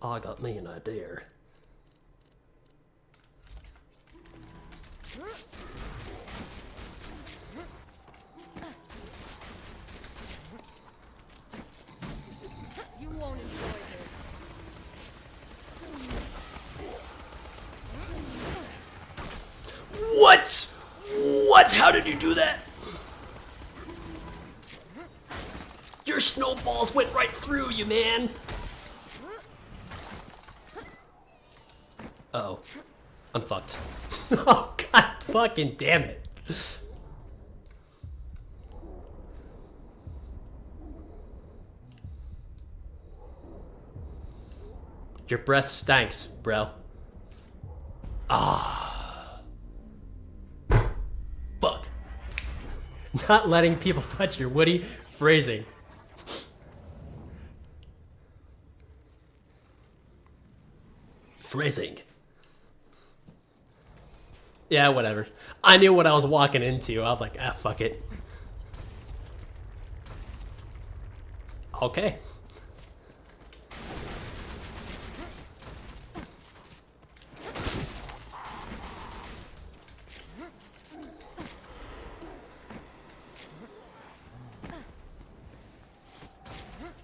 I got me an idea. You won't enjoy this. What? What? How did you do that? Your snowballs went right through you, man. Uh-oh. I'm fucked. Oh, god fucking damn it. Your breath stinks, bro. Ah. Fuck. Not letting people touch your woody phrasing. Phrasing. Yeah, whatever. I knew what I was walking into. I was like, ah, fuck it. Okay.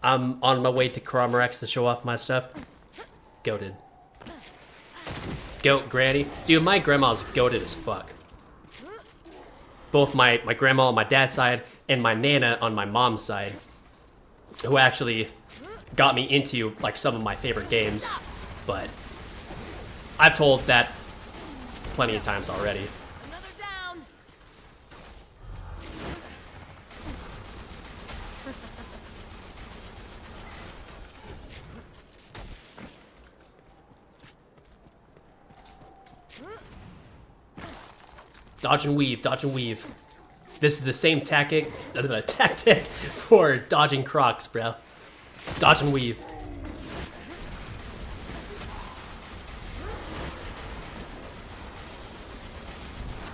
I'm on my way to Cromarex to show off my stuff. Goated. Goat granny. Dude, my grandma's goated as fuck. Both my grandma on my dad's side and my nana on my mom's side, who actually got me into like some of my favorite games. But I've told that plenty of times already. Another down. Dodge and weave, dodge and weave. This is the same tactic for dodging crocs, bro. Dodge and weave.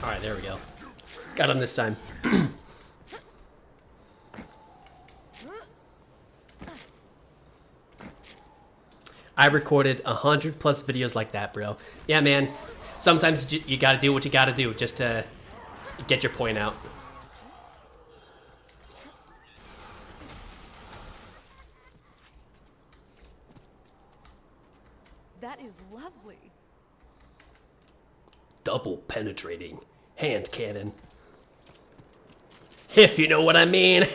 Alright, there we go. Got him this time. I recorded 100+ videos like that, bro. Yeah, man. Sometimes you gotta do what you gotta do just to get your point out. That is lovely. Double penetrating hand cannon. If you know what I mean.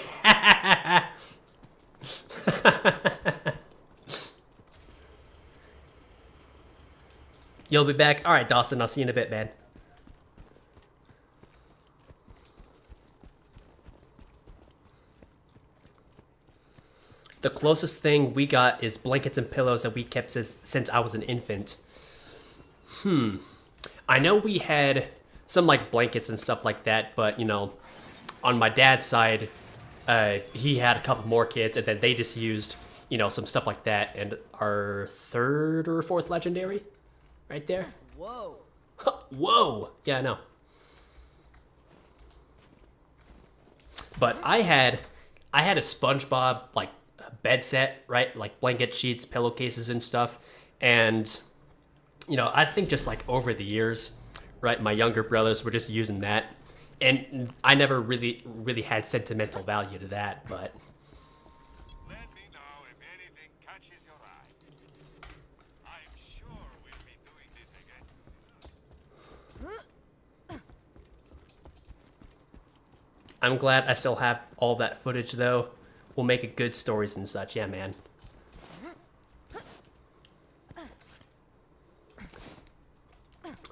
You'll be back? Alright, Dawson, I'll see you in a bit, man. The closest thing we got is blankets and pillows that we kept since I was an infant. I know we had some like blankets and stuff like that, but you know, on my dad's side, he had a couple more kids, and then they just used, you know, some stuff like that. And our third or fourth legendary, right there. Whoa. Whoa! Yeah, I know. But I had a SpongeBob like bed set, right? Like blanket sheets, pillowcases, and stuff. And you know, I think just like over the years, right, my younger brothers were just using that, and I never really had sentimental value to that, but. Let me know if anything catches your eye. I'm sure we'll be doing this again. I'm glad I still have all that footage, though. We'll make it good stories and such. Yeah, man.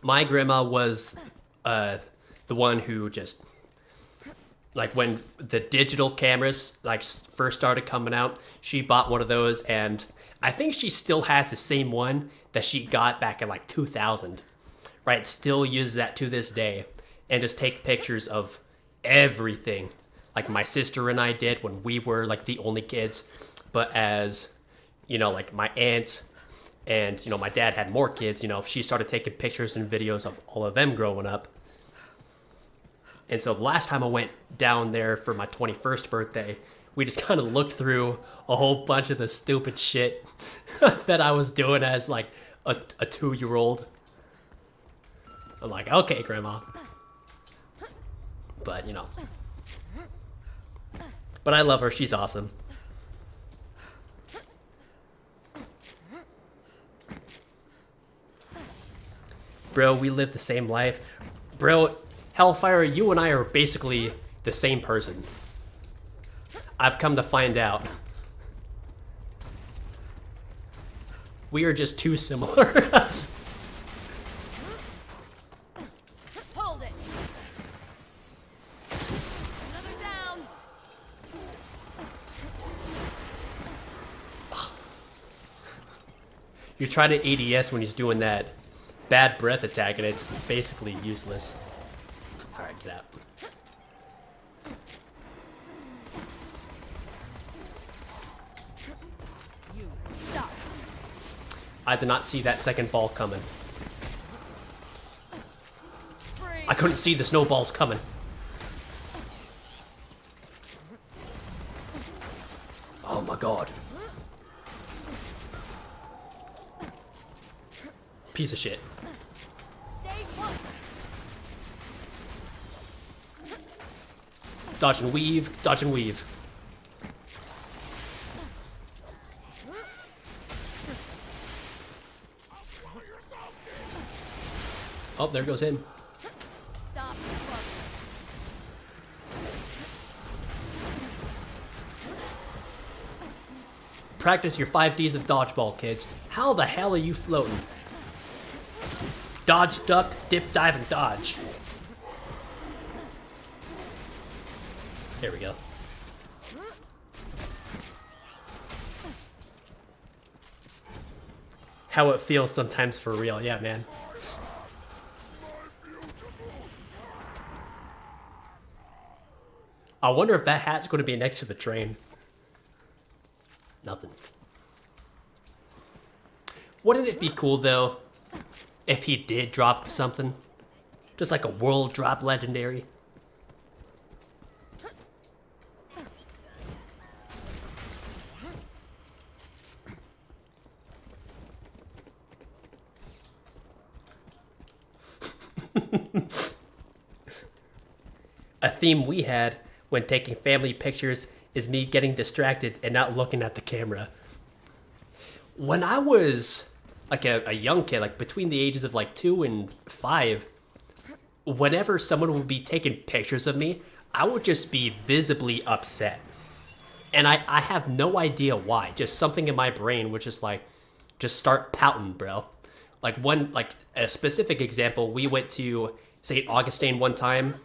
My grandma was the one who just, like, when the digital cameras, like, first started coming out, she bought one of those, and I think she still has the same one that she got back in, like, 2000. Right? Still uses that to this day, and just take pictures of everything. Like my sister and I did when we were, like, the only kids. But as, you know, like, my aunt and, you know, my dad had more kids, you know, she started taking pictures and videos of all of them growing up. And so the last time I went down there for my 21st birthday, we just kind of looked through a whole bunch of the stupid shit that I was doing as, like, a 2-year-old. I'm like, okay, Grandma. But, you know. But I love her. She's awesome. Bro, we live the same life. Bro, Hellfire, you and I are basically the same person. I've come to find out. We are just too similar. Hold it. Another down. You try to ADS when he's doing that bad breath attack, and it's basically useless. Alright, get out. You stop. I did not see that second ball coming. Free. I couldn't see the snowballs coming. Oh my god. Piece of shit. Stay put. Dodge and weave, dodge and weave. Oh, there goes him. Stop struggling. Practice your 5Ds of dodgeball, kids. How the hell are you floating? Dodge, duck, dip, dive, and dodge. There we go. How it feels sometimes for real. Yeah, man. I wonder if that hat's going to be next to the train. Nothing. Wouldn't it be cool, though, if he did drop something? Just like a world drop legendary? A theme we had when taking family pictures is me getting distracted and not looking at the camera. When I was like a young kid, like between the ages of like 2 and 5, whenever someone would be taking pictures of me, I would just be visibly upset. And I have no idea why. Just something in my brain would just like, just start pouting, bro. Like a specific example, we went to St. Augustine one time,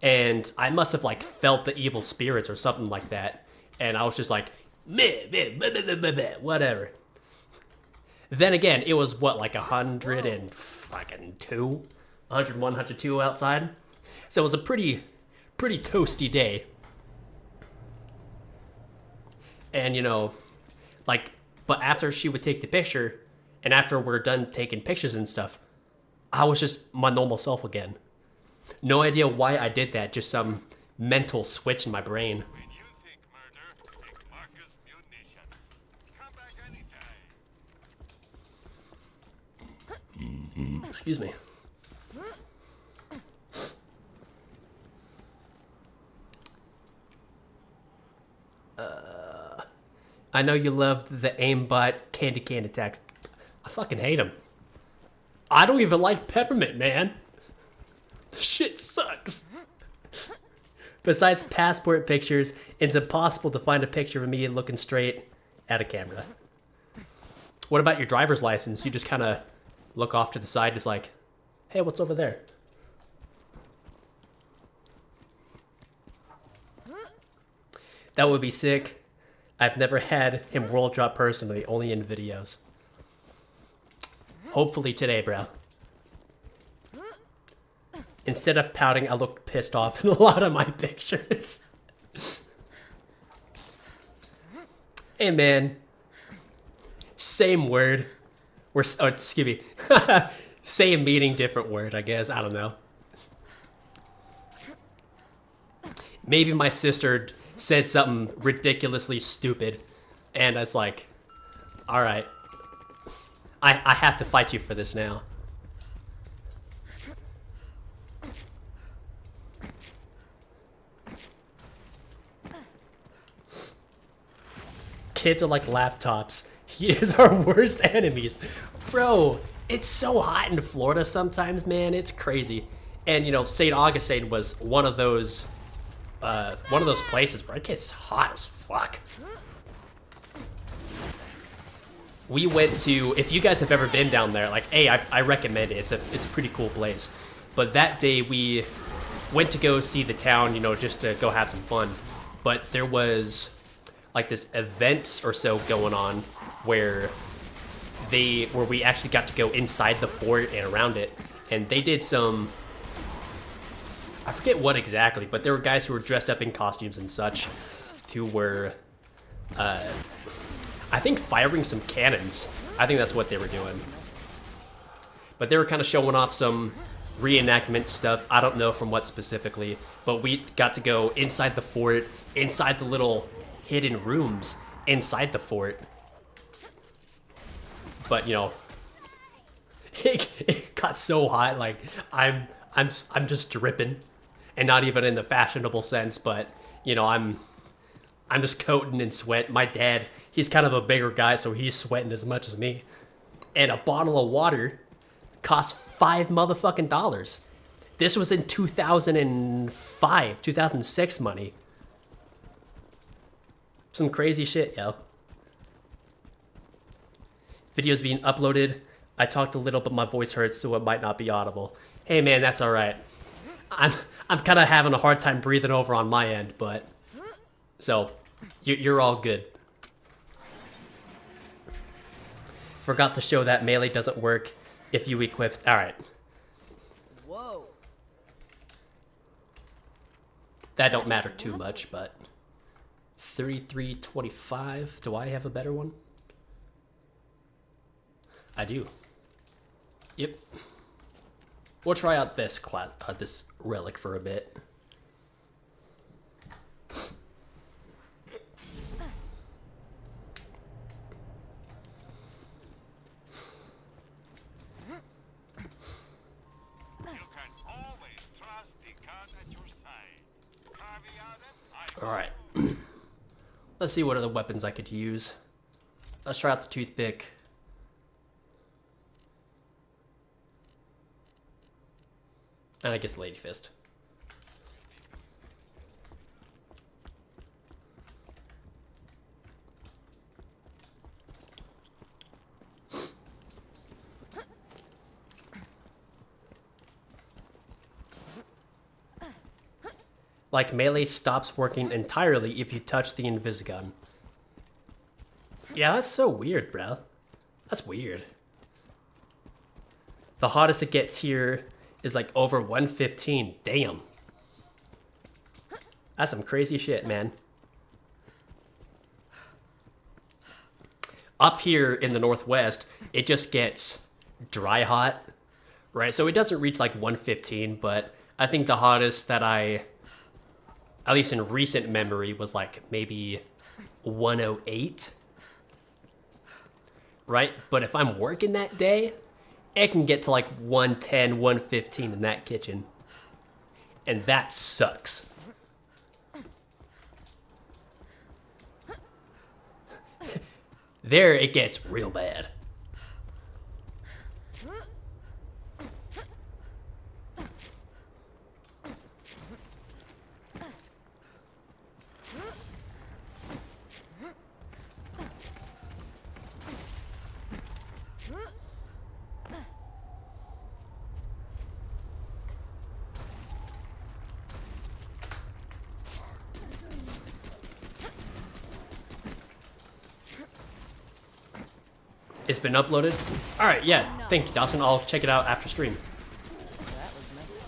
and I must have like felt the evil spirits or something like that. And I was just like, meh, meh, meh, meh, meh, meh, meh, whatever. Then again, it was what, like 102, 101, 102 outside. So it was a pretty toasty day. And you know, like, but after she would take the picture, and after we're done taking pictures and stuff, I was just my normal self again. No idea why I did that, just some mental switch in my brain. When you think murder, think Marcus Munitions. Come back anytime. Excuse me. I know you loved the aimbot candy cane attacks. I fucking hate them. I don't even like peppermint, man. The shit sucks. Besides passport pictures, it's impossible to find a picture of me looking straight at a camera. What about your driver's license? You just kind of look off to the side, just like, hey, what's over there? That would be sick. I've never had him world drop personally, only in videos. Hopefully today, bro. Instead of pouting, I looked pissed off in a lot of my pictures. Hey, man. Same word. Oh, excuse me. Same meaning, different word, I guess. I don't know. Maybe my sister said something ridiculously stupid, and I was like, all right. I have to fight you for this now. Kids are like laptops. He is our worst enemies. Bro, it's so hot in Florida sometimes, man. It's crazy. And, you know, St. Augustine was one of those places where it gets hot as fuck. We went to, if you guys have ever been down there, like, hey, I recommend it. It's a pretty cool place. But that day we went to go see the town, you know, just to go have some fun. But there was like this event or so going on where we actually got to go inside the fort and around it, and they did some, I forget what exactly, but there were guys who were dressed up in costumes and such who were I think firing some cannons. I think that's what they were doing. But they were kind of showing off some reenactment stuff. I don't know from what specifically, but we got to go inside the fort, inside the little hidden rooms inside the fort. But, you know, it got so hot, like I'm just dripping, and not even in the fashionable sense, but you know, I'm just coating in sweat. My dad, he's kind of a bigger guy, so he's sweating as much as me. And a bottle of water cost $5 motherfucking dollars. This was in 2005, 2006 money. Some crazy shit, yo. Videos being uploaded. I talked a little, but my voice hurts, so it might not be audible. Hey, man, that's all right. I'm kind of having a hard time breathing over on my end, but so you're all good. Forgot to show that melee doesn't work if you equip. All right. Whoa. That don't matter too much, but 3325. Do I have a better one? I do. Yep. We'll try out this class, this relic for a bit. All right. Let's see what other weapons I could use. Let's try out the toothpick. And I guess Lady Fist. Like, melee stops working entirely if you touch the Invisigun. Yeah, that's so weird, bro. That's weird. The hottest it gets here is like over 115. Damn. That's some crazy shit, man. Up here in the Northwest, it just gets dry hot, right? So it doesn't reach like 115, but I think the hottest that I, at least in recent memory, was like maybe 108, right? But if I'm working that day, it can get to like 110, 115 in that kitchen. And that sucks. There it gets real bad. It's been uploaded? Alright, yeah. Thank you, Dawson. I'll check it out after stream. That was messy.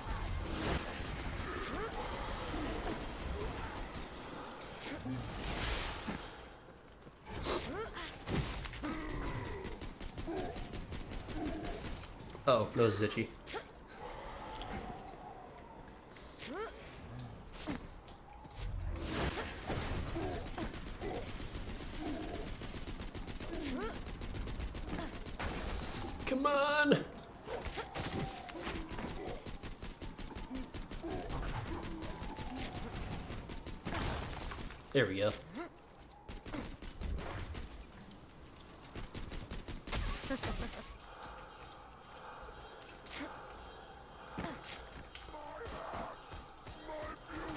Oh, nose is itchy. Come on! There we go.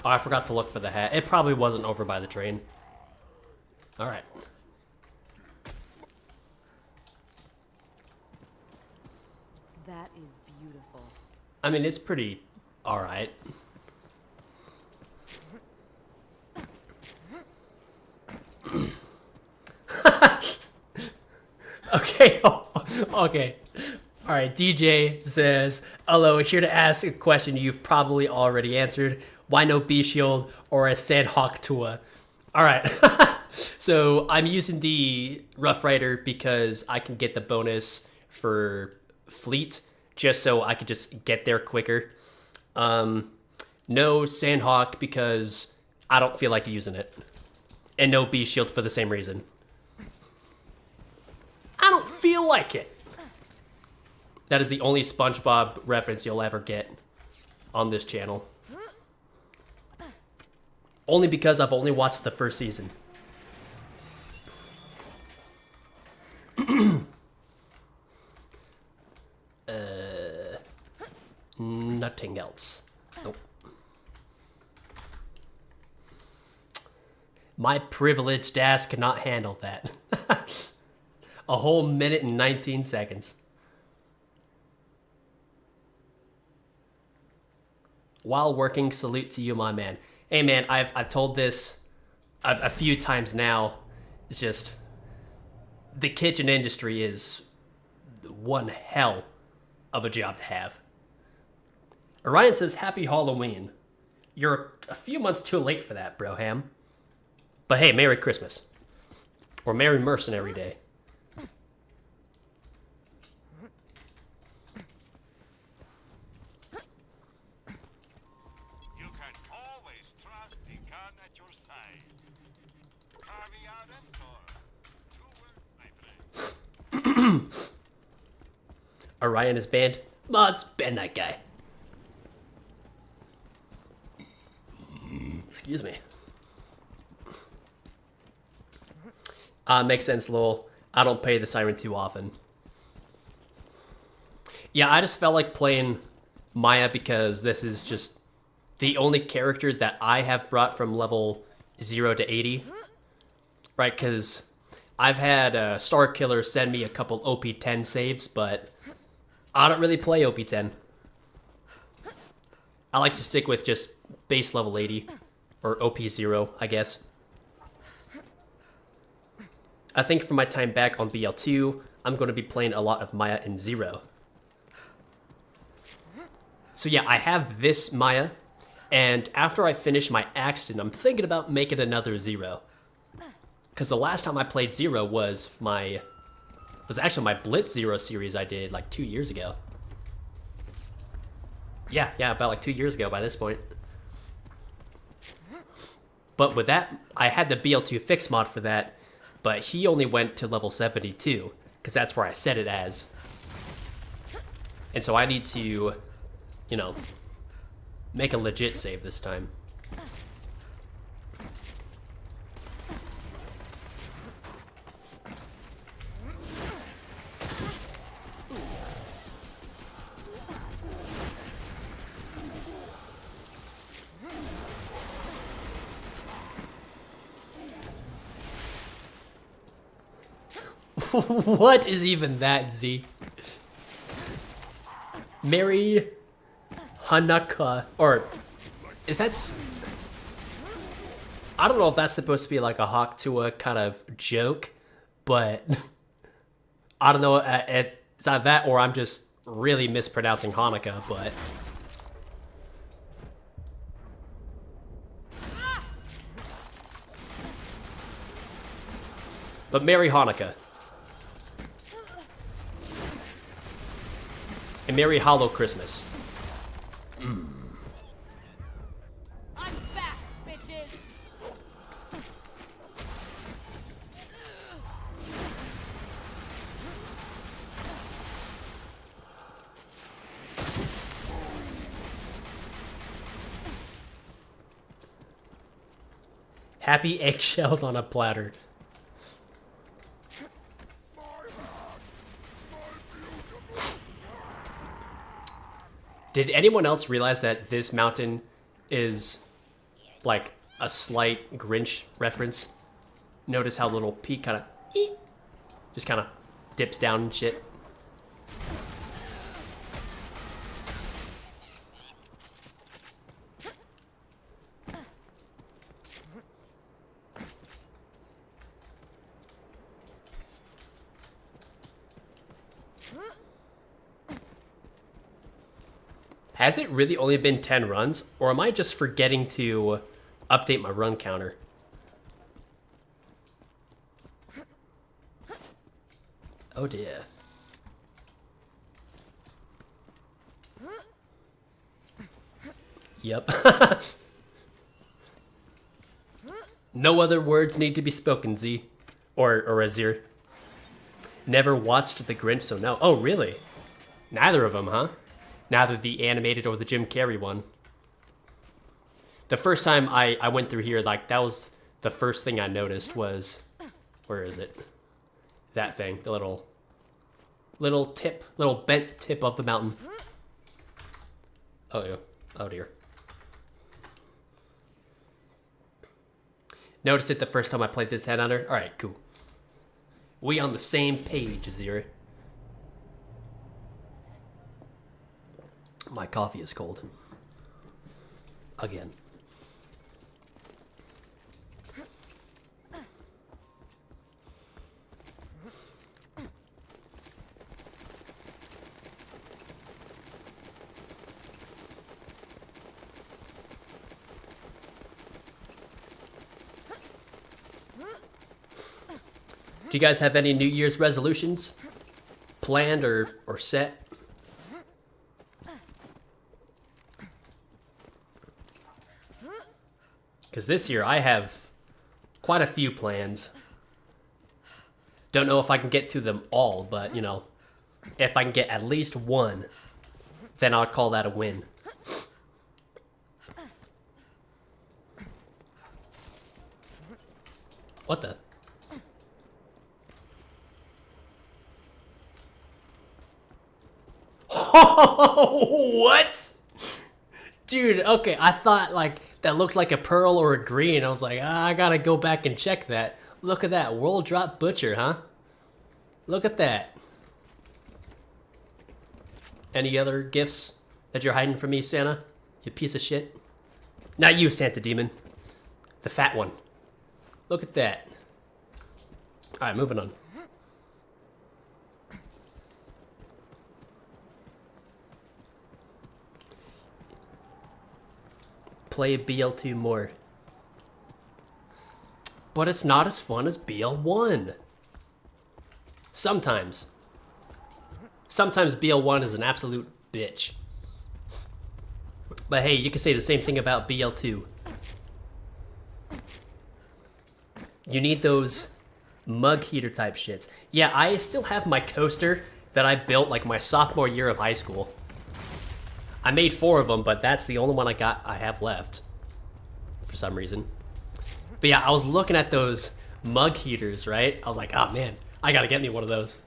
Oh, I forgot to look for the hat. It probably wasn't over by the train. Alright. That is beautiful. I mean, it's pretty alright. Okay, okay. Alright, DJ says, hello, here to ask a question you've probably already answered. Why no B-Shield or a Sandhawk Tua? Alright, so I'm using the Rough Rider because I can get the bonus for Fleet, just so I could just get there quicker. No Sandhawk because I don't feel like using it. And no B-Shield for the same reason. I don't feel like it. That is the only SpongeBob reference you'll ever get on this channel. Only because I've only watched the first season. Nothing else. Nope. My privileged ass cannot handle that. A whole minute and 19 seconds. While working, salute to you, my man. Hey, man, I've told this a few times now. It's just the kitchen industry is one hell of a job to have. Orion says, Happy Halloween. You're a few months too late for that, Broham. But hey, Merry Christmas. Or Merry Mercenary Day. You can always trust the gun at your side. Caveat emptor. 2 words, my friend. Orion is banned. Mods, ban that guy. Excuse me. Makes sense, lol. I don't pay the Siren too often. Yeah, I just felt like playing Maya because this is just the only character that I have brought from level 0 to 80. Right, because I've had Star Killer send me a couple OP10 saves, but I don't really play OP10. I like to stick with just base level 80, or OP0, I guess. I think for my time back on BL2, I'm going to be playing a lot of Maya in 0. So yeah, I have this Maya, and after I finish my Axton, I'm thinking about making another 0. Because the last time I played 0 was actually my Blitz 0 series I did like 2 years ago. Yeah, about like 2 years ago by this point. But with that, I had the BL2 fix mod for that, but he only went to level 72, because that's where I set it as. And so I need to, you know, make a legit save this time. What is even that, Z? Mary Hanaka, or is that? I don't know if that's supposed to be like a Hawk Tua kind of joke, but I don't know, it's either that or I'm just really mispronouncing Hanukkah, but... But Merry Hanukkah. And Merry Hollow Christmas. I'm back, bitches. Happy eggshells on a platter. Did anyone else realize that this mountain is like a slight Grinch reference? Notice how little Pete kind of just kind of dips down and shit. Has it really only been 10 runs, or am I just forgetting to update my run counter? Oh dear. Yep. No other words need to be spoken, Z. Or Azir. Never watched The Grinch, so no. Oh, really? Neither of them, huh? Neither the animated or the Jim Carrey one. The first time I went through here, like, that was the first thing I noticed was... Where is it? That thing. The little tip. Little bent tip of the mountain. Oh, yeah. Oh, dear. Noticed it the first time I played this Headhunter. Alright, cool. We on the same page, Azir. My coffee is cold. Again. Do you guys have any New Year's resolutions planned or set? Because this year I have quite a few plans. Don't know if I can get to them all, but, you know, if I can get at least one, then I'll call that a win. What the? What? Dude, okay, I thought, like, that looked like a pearl or a green. I was like, I gotta go back and check that. Look at that. World Drop Butcher, huh? Look at that. Any other gifts that you're hiding from me, Santa? You piece of shit. Not you, Santa Demon. The fat one. Look at that. Alright, moving on. Play BL2 more. But it's not as fun as BL1. Sometimes. Sometimes BL1 is an absolute bitch. But hey, you can say the same thing about BL2. You need those mug heater type shits. Yeah, I still have my coaster that I built like my sophomore year of high school. I made 4 of them, but that's the only one I have left. For some reason. But yeah, I was looking at those mug heaters, right? I was like, oh man, I gotta get me one of those.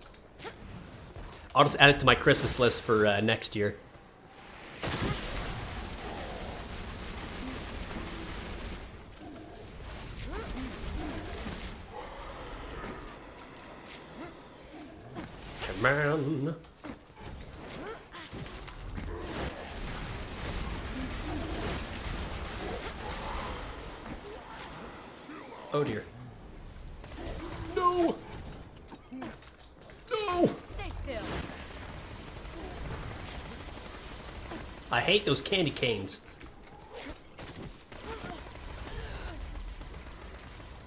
I'll just add it to my Christmas list for next year. Come on. Oh dear. No! No! hate those candy canes.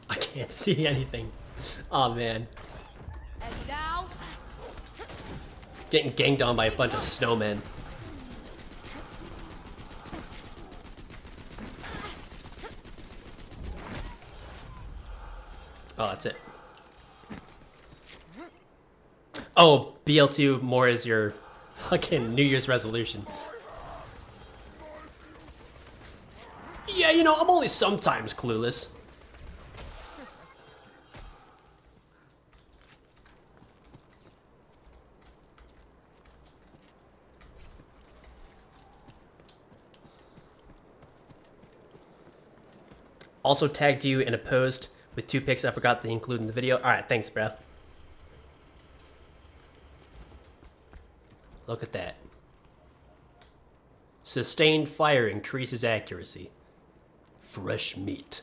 I can't see anything. Oh man. And now, Getting ganged on by a bunch of snowmen. Oh, that's it. Oh, BL2 more is your fucking New Year's resolution. Yeah, you know, I'm only sometimes clueless. Also tagged you in a post with 2 pics I forgot to include in the video. Alright, thanks, bro. Look at that. Sustained fire increases accuracy. Fresh meat.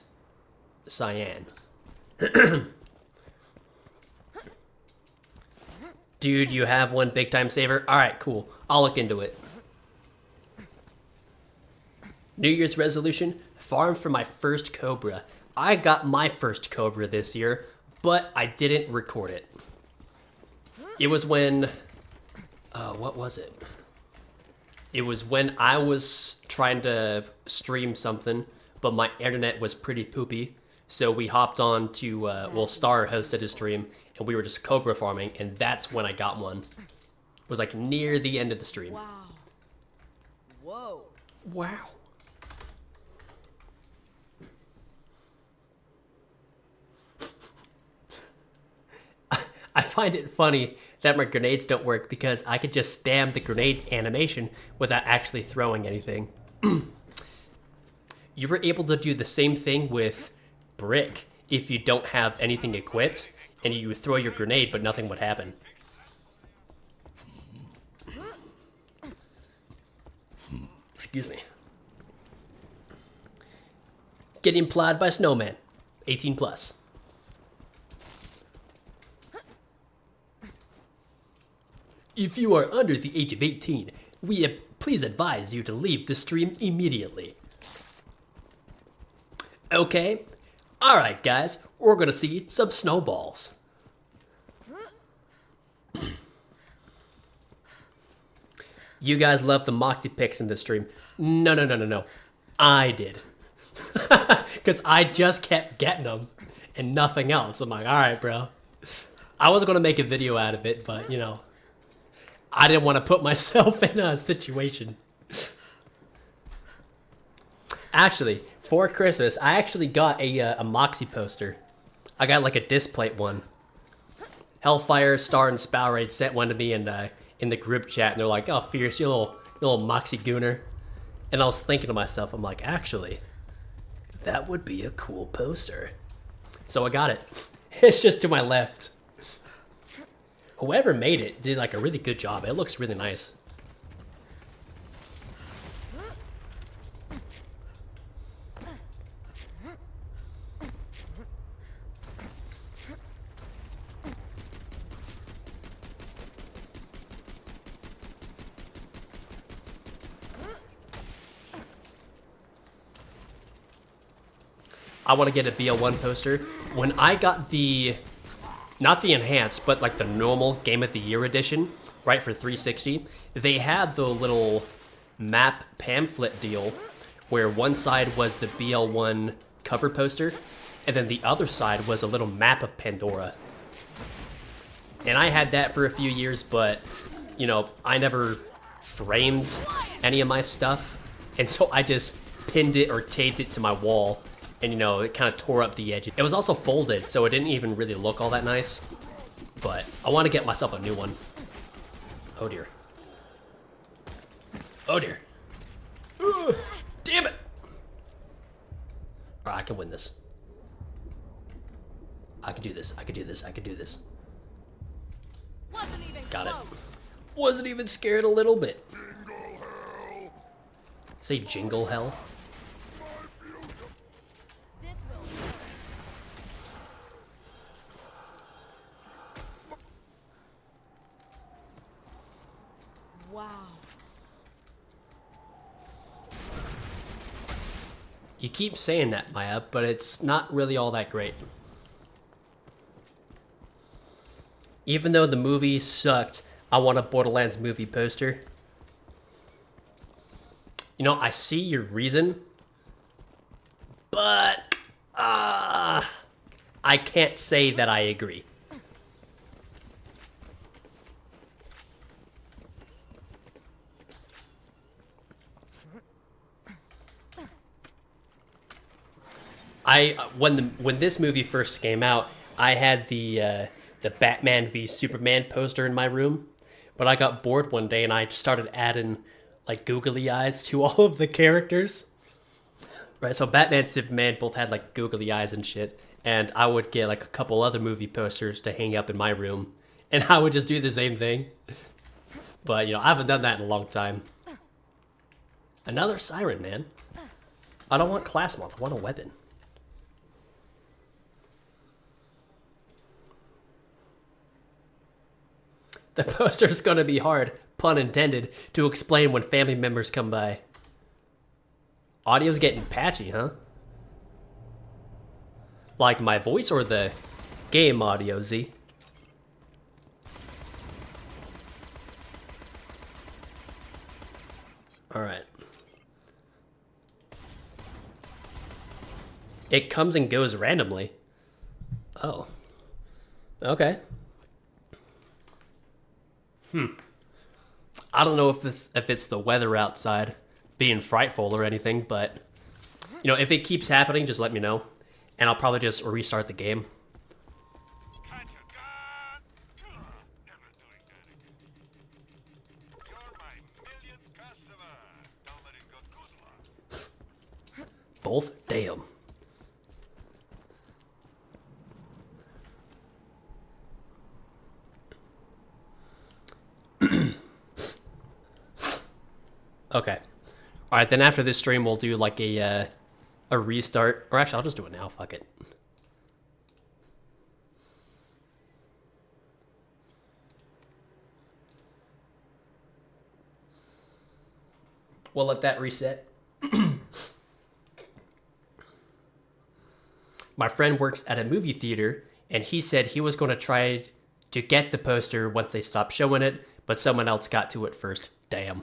Cyan. Dude, you have one big time saver? Alright, cool. I'll look into it. New Year's resolution? Farm for my first Cobra. I got my first Cobra this year, but I didn't record it. It was when... what was it? It was when I was trying to stream something, but my internet was pretty poopy. So we hopped on to, well, Star hosted a stream, and we were just Cobra farming, and that's when I got one. It was like near the end of the stream. wow. Whoa. Wow. I find it funny that my grenades don't work because I could just spam the grenade animation without actually throwing anything. You were able to do the same thing with Brick if you don't have anything equipped and you throw your grenade but nothing would happen. Excuse me. Getting plied by Snowman. 18 plus. If you are under the age of 18, we please advise you to leave the stream immediately. Okay? Alright guys, we're gonna see some snowballs. You guys love the Moxie picks in this stream. No. I did. Because I just kept getting them and nothing else. I'm like, alright bro. I was gonna make a video out of it, but you know, I didn't want to put myself in a situation. Actually, for Christmas, I actually got a Moxie poster. I got like a displate one. Hellfire, Star, and Spowraid sent one to me in the group chat, and they're like, "Oh, Fierce, you little Moxie gooner." And I was thinking to myself, I'm like, actually, that would be a cool poster. So I got it. It's just to my left. Whoever made it did like a really good job. It looks really nice. I want to get a BL1 poster. When I got the, not the enhanced, but like the normal Game of the Year edition, right, for 360, they had the little map pamphlet deal where one side was the BL1 cover poster, and then the other side was a little map of Pandora. And I had that for a few years, but, you know, I never framed any of my stuff, and so I just pinned it or taped it to my wall. And, you know, it kind of tore up the edge. It was also folded, so it didn't even really look all that nice. But I want to get myself a new one. Oh, dear. Oh, dear. Ugh, damn it! Alright, I can win this. I can do this. I can do this. I can do this. Wasn't even Got it. close. Wasn't even scared a little bit. Say jingle hell. This will Wow. You keep saying that, Maya, but it's not really all that great. Even though the movie sucked, I want a Borderlands movie poster. You know, I see your reason, but I can't say that I agree. When this movie first came out, I had the Batman v Superman poster in my room, but I got bored one day and I just started adding like googly eyes to all of the characters. Right, so Batman and Superman both had like googly eyes and shit, and I would get like a couple other movie posters to hang up in my room, and I would just do the same thing. But you know, I haven't done that in a long time. Another siren, man. I don't want class mods, I want a weapon. The poster's gonna be hard, pun intended, to explain when family members come by. Audio's getting patchy, huh? Like my voice or the game audio, Z? Alright. It comes and goes randomly. Oh. Okay. I don't know if it's the weather outside being frightful or anything, but you know, if it keeps happening, just let me know, and I'll probably just restart the game. Catch a gun! Never doing that again. You're my millionth customer. Don't let it go good luck. Both? Damn. Okay. Alright, then after this stream, we'll do like a restart. Or actually, I'll just do it now. Fuck it. We'll let that reset. My friend works at a movie theater, and he said he was going to try to get the poster once they stopped showing it, but someone else got to it first. Damn.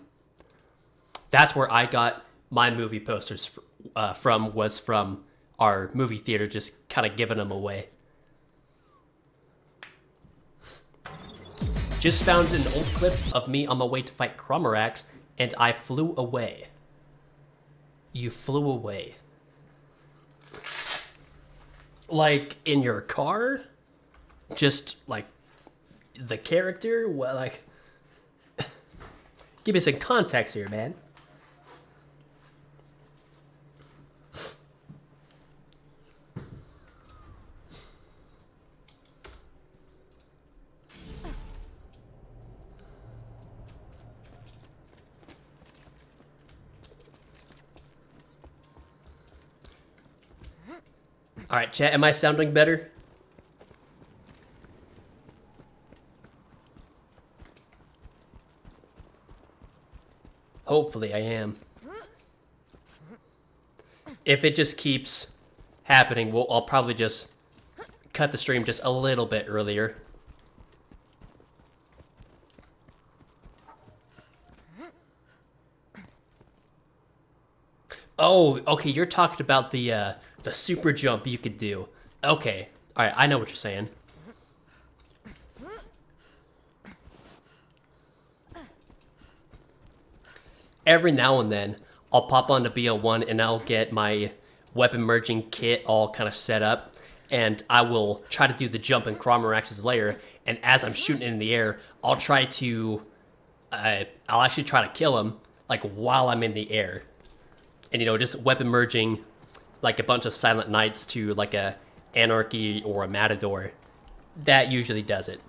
That's where I got my movie posters was from our movie theater, just kind of giving them away. Just found an old clip of me on my way to fight Cromarax, and I flew away. You flew away. Like, in your car? Just, like, the character? Well, like... Give me some context here, man. Alright, chat, am I sounding better? Hopefully I am. If it just keeps happening, I'll probably just cut the stream just a little bit earlier. Oh, okay, you're talking about the super jump you could do. Okay, alright, I know what you're saying. Every now and then, I'll pop onto BO1 and I'll get my weapon merging kit all kind of set up, and I will try to do the jump in Cromarax's lair, and as I'm shooting in the air, I'll try to, I'll actually try to kill him, like, while I'm in the air. And, you know, just weapon merging, like, a bunch of Silent Knights to, like, a Anarchy or a Matador. That usually does it.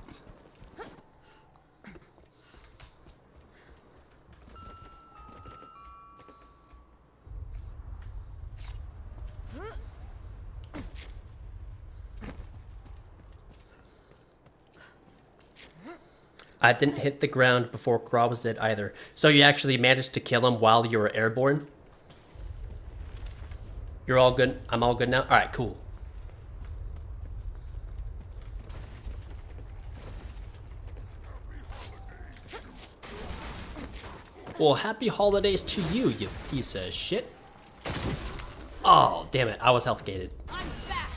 I didn't hit the ground before Craw was dead either. So you actually managed to kill him while you were airborne? You're all good? I'm all good now? Alright, cool. Well, happy holidays to you, you piece of shit. Oh, damn it. I was health gated. I'm back.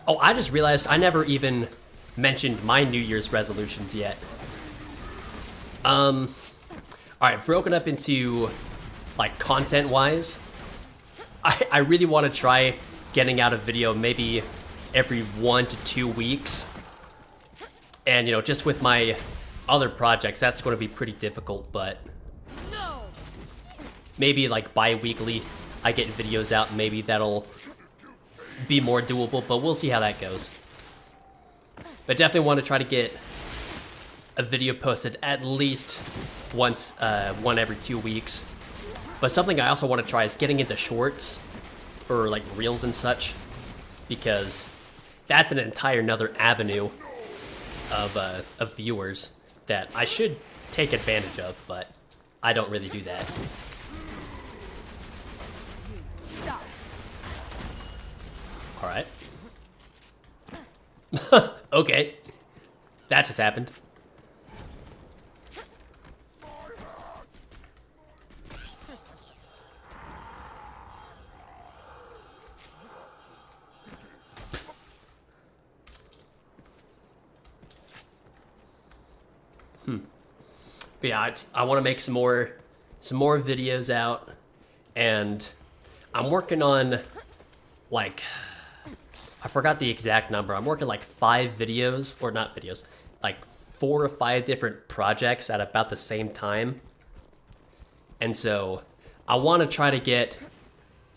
Oh, I just realized I never even mentioned my New Year's resolutions yet. Alright, broken up into, like, content-wise, I really want to try getting out a video maybe every 1 to 2 weeks. And, you know, just with my other projects, that's going to be pretty difficult, but No. maybe, like, bi-weekly I get videos out, maybe that'll be more doable, but we'll see how that goes. But definitely want to try to get a video posted at least once, one every 2 weeks. But something I also want to try is getting into shorts or like reels and such, because that's an entire another avenue of viewers that I should take advantage of, but I don't really do that. Stop. All right. Okay. That just happened. But yeah, I want to make some more videos out, and I'm working on, like, I forgot the exact number. I'm working like 5 videos, or not videos, like 4 or 5 different projects at about the same time. And so I want to try to get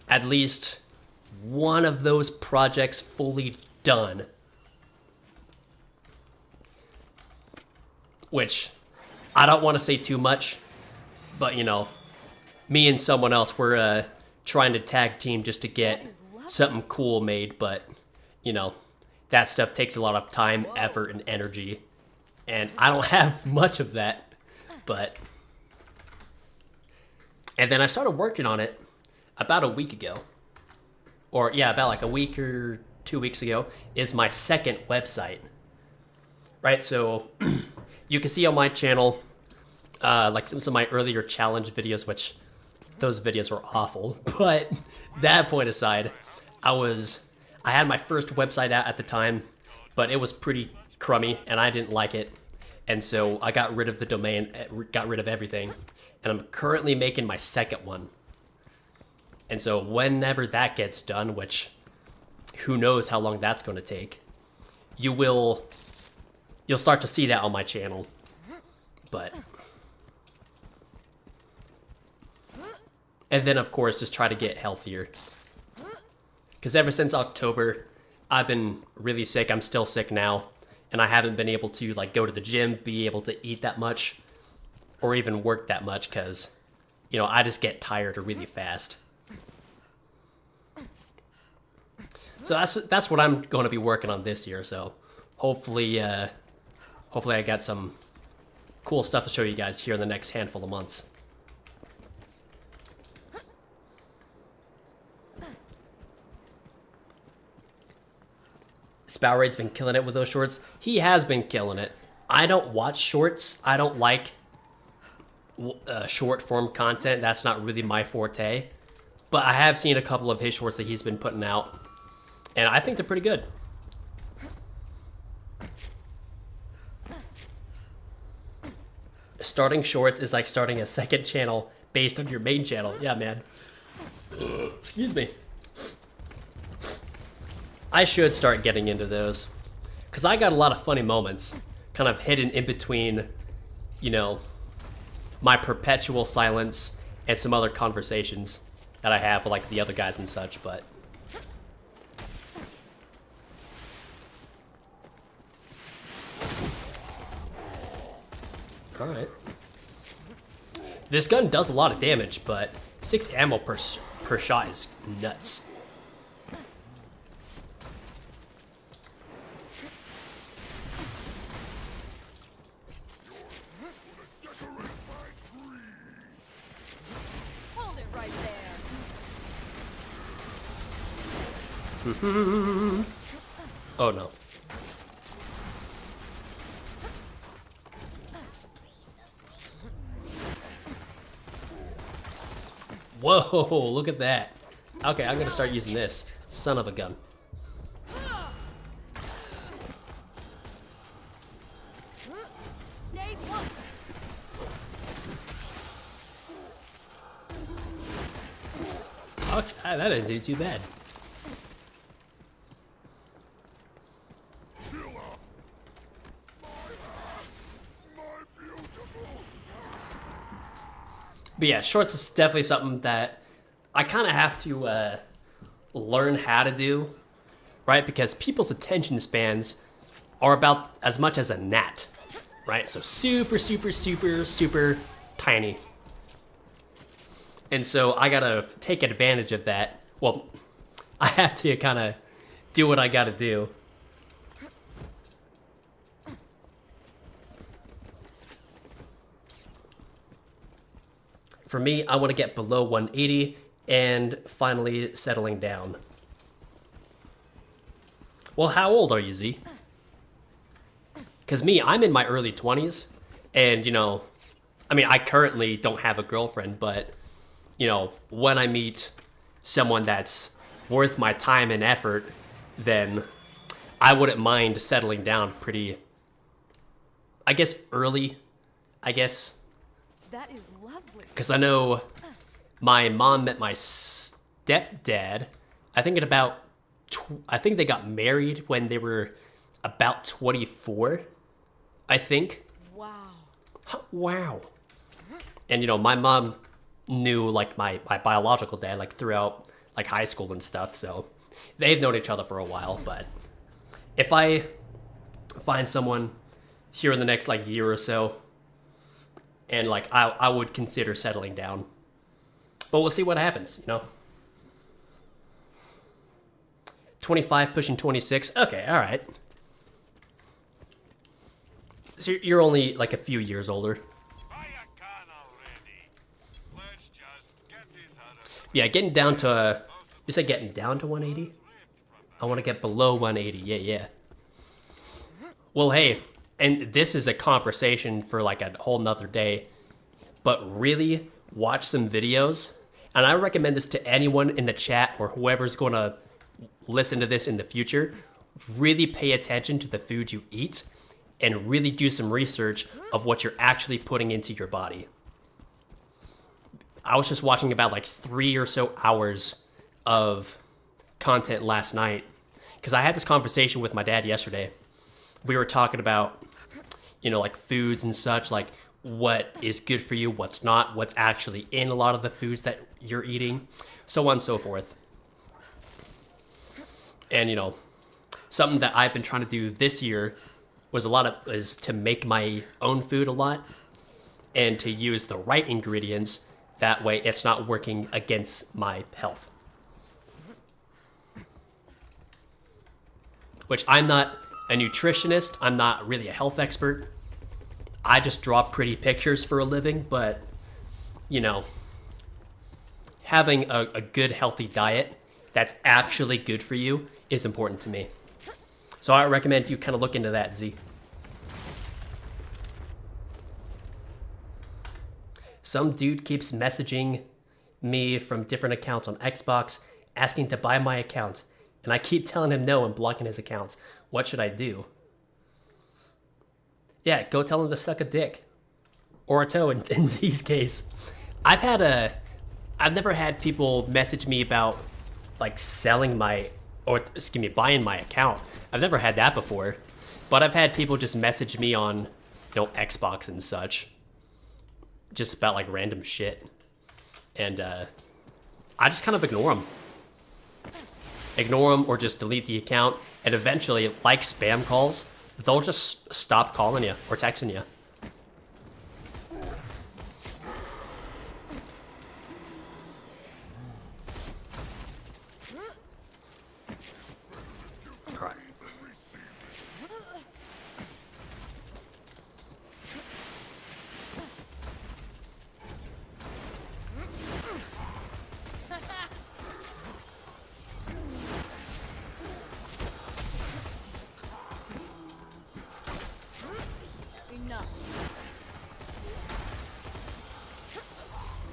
at least one of those projects fully done. Which, I don't want to say too much, but you know, me and someone else, we're trying to tag team just to get something cool made, but you know, that stuff takes a lot of time, effort, and energy, and I don't have much of that, but... And then I started working on it about a week ago, or yeah, about like a week or 2 weeks ago, is my second website, right? So you can see on my channel, like some of my earlier challenge videos, which those videos were awful, but that point aside, I had my first website out at the time, but it was pretty crummy and I didn't like it. And so I got rid of the domain, got rid of everything. And I'm currently making my second one. And so whenever that gets done, which who knows how long that's going to take, you'll start to see that on my channel. But... And then, of course, just try to get healthier. Because ever since October, I've been really sick. I'm still sick now. And I haven't been able to, like, go to the gym, be able to eat that much, or even work that much, because, you know, I just get tired really fast. So that's what I'm going to be working on this year. So hopefully I got some cool stuff to show you guys here in the next handful of months. Spowerraid's been killing it with those shorts. He has been killing it. I don't watch shorts. I don't like short form content. That's not really my forte. But I have seen a couple of his shorts that he's been putting out, and I think they're pretty good. Starting shorts is like starting a second channel based on your main channel. Yeah, man. Excuse me. I should start getting into those, because I got a lot of funny moments kind of hidden in between, you know, my perpetual silence and some other conversations that I have with, like, the other guys and such, but... Alright. This gun does a lot of damage, but 6 ammo per shot is nuts. Hold it right there. Oh no. Whoa, look at that. Okay, I'm gonna start using this. Son of a gun. Stay put. Oh, that didn't do too bad. But yeah, shorts is definitely something that I kind of have to learn how to do, right? Because people's attention spans are about as much as a gnat, right? So super, super, super, super tiny. And so I gotta take advantage of that. Well, I have to kind of do what I gotta do. For me, I want to get below 180 and finally settling down. Well, how old are you, Z? Because me, I'm in my early 20s, and, you know, I mean, I currently don't have a girlfriend, but, you know, when I meet someone that's worth my time and effort, then I wouldn't mind settling down pretty, I guess, early, I guess. That is lovely. Because I know my mom met my stepdad, I think at about, I think they got married when they were about 24, I think. Wow. Wow. And, you know, my mom knew, like, my biological dad, like, throughout, like, high school and stuff, so they've known each other for a while, but if I find someone here in the next, like, year or so, and, like, I would consider settling down. But we'll see what happens, you know? 25 pushing 26. Okay, all right. So you're only, like, a few years older. Buy a gun already. Let's just get this out of Yeah, getting down to... You said getting down to 180? I want to get below 180. Yeah, yeah. Well, hey, and this is a conversation for, like, a whole nother day. But really, watch some videos. And I recommend this to anyone in the chat or whoever's going to listen to this in the future. Really pay attention to the food you eat and really do some research of what you're actually putting into your body. I was just watching about like 3 or so hours of content last night because I had this conversation with my dad yesterday. We were talking about, you know, like foods and such, like what is good for you, what's not, what's actually in a lot of the foods that you're eating, so on and so forth. And, you know, something that I've been trying to do this year is to make my own food a lot and to use the right ingredients. That way it's not working against my health. Which I'm not a nutritionist. I'm not really a health expert. I just draw pretty pictures for a living, but, you know, having a good, healthy diet that's actually good for you is important to me. So I recommend you kind of look into that, Z. Some dude keeps messaging me from different accounts on Xbox asking to buy my account, and I keep telling him no and blocking his accounts. What should I do? Yeah, go tell him to suck a dick. Or a toe in Z's case. I've never had people message me about, like, buying my account. I've never had that before. But I've had people just message me on, you know, Xbox and such. Just about, like, random shit. And, I just kind of ignore them. Ignore them or just delete the account. And eventually, like spam calls, they'll just stop calling you or texting you.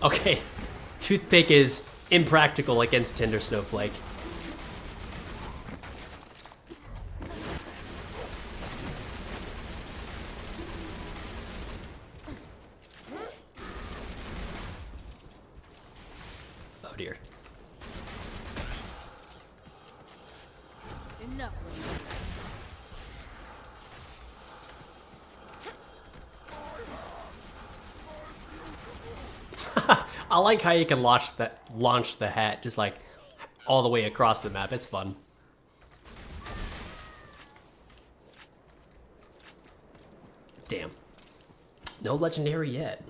Okay, toothpick is impractical against Tinder Snowflake. Oh dear. Enough. I like how you can launch the hat just like all the way across the map. It's fun. Damn. No legendary yet.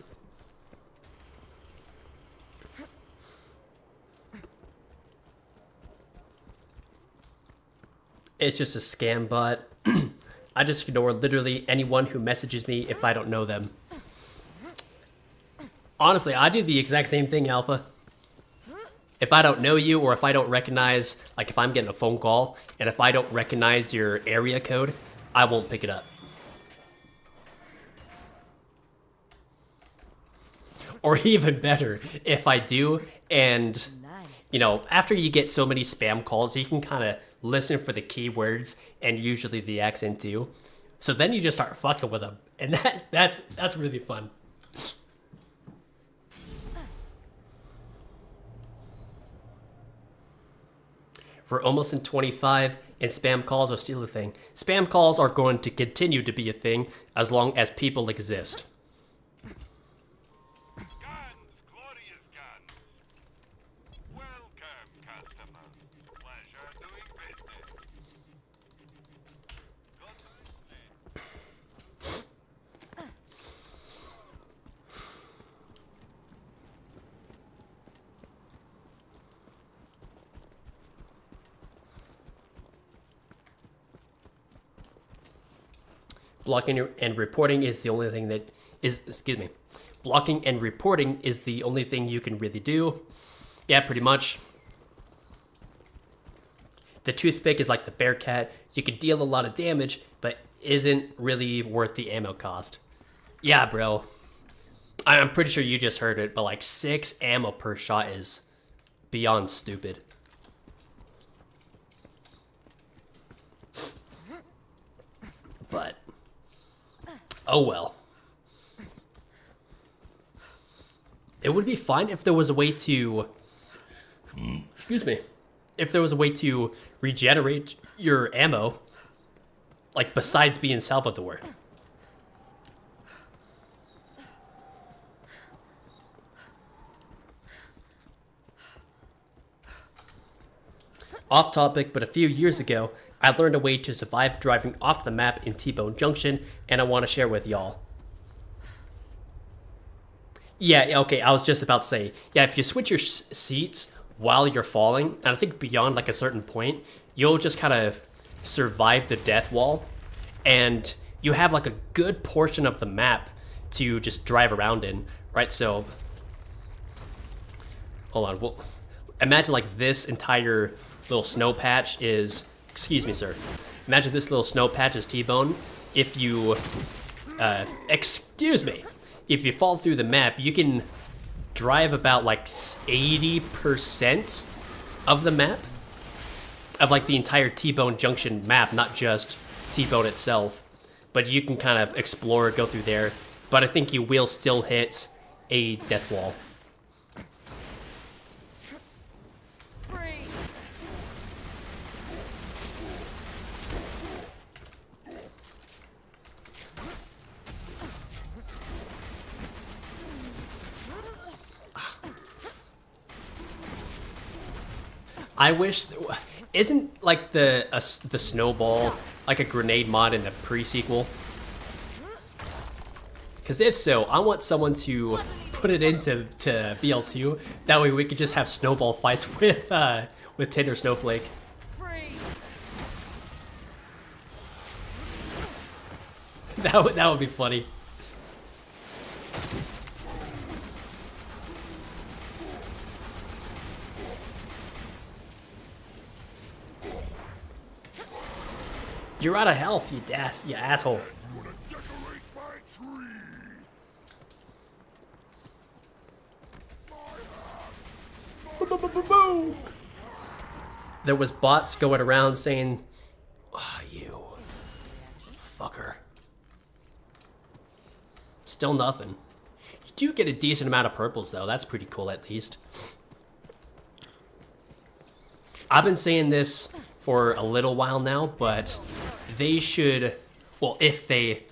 It's just a scam bot. I just ignore literally anyone who messages me if I don't know them. Honestly, I do the exact same thing, Alpha. If I don't know you, or if I don't recognize, like if I'm getting a phone call, and if I don't recognize your area code, I won't pick it up. Or even better, if I do, and, Nice. you know, after you get so many spam calls, you can kind of listen for the keywords, and usually the accent too. So then you just start fucking with them, and that's really fun. We're almost in 25, and spam calls are still a thing. Spam calls are going to continue to be a thing as long as people exist. Guns, glorious guns. Welcome, customer. Pleasure doing business. Good night. Blocking and reporting is the only thing that is, excuse me. Blocking and reporting is the only thing you can really do. Yeah, pretty much. The toothpick is like the bear cat. You can deal a lot of damage, but isn't really worth the ammo cost. Yeah, bro. I'm pretty sure you just heard it, but like 6 ammo per shot is beyond stupid. But oh well. It would be fine if there was a way to, excuse me, if there was a way to regenerate your ammo, like besides being Salvador. Off topic, but a few years ago, I learned a way to survive driving off the map in T-Bone Junction, and I want to share with y'all. Yeah, okay, I was just about to say, yeah, if you switch your seats while you're falling, and I think beyond like a certain point, you'll just kind of survive the death wall, and you have like a good portion of the map to just drive around in, right? So, hold on, well, imagine like this entire little snow patch is, excuse me, sir. Imagine this little snow patch is T-Bone. If you, excuse me. If you fall through the map, you can drive about like 80% of the map. Of like the entire T-Bone Junction map, not just T-Bone itself. But you can kind of explore, go through there. But I think you will still hit a death wall. Freeze. I wish, isn't like the snowball like a grenade mod in the pre-sequel? Because if so, I want someone to put it into BL2. That way we could just have snowball fights with Tinder Snowflake. Freeze. That would be funny. You're out of health, you asshole. You wanna decorate my tree? boom. There was bots going around saying, "Ah, you fucker." Still nothing. You do get a decent amount of purples though. That's pretty cool at least. I've been saying this for a little while now, but they should, well, if they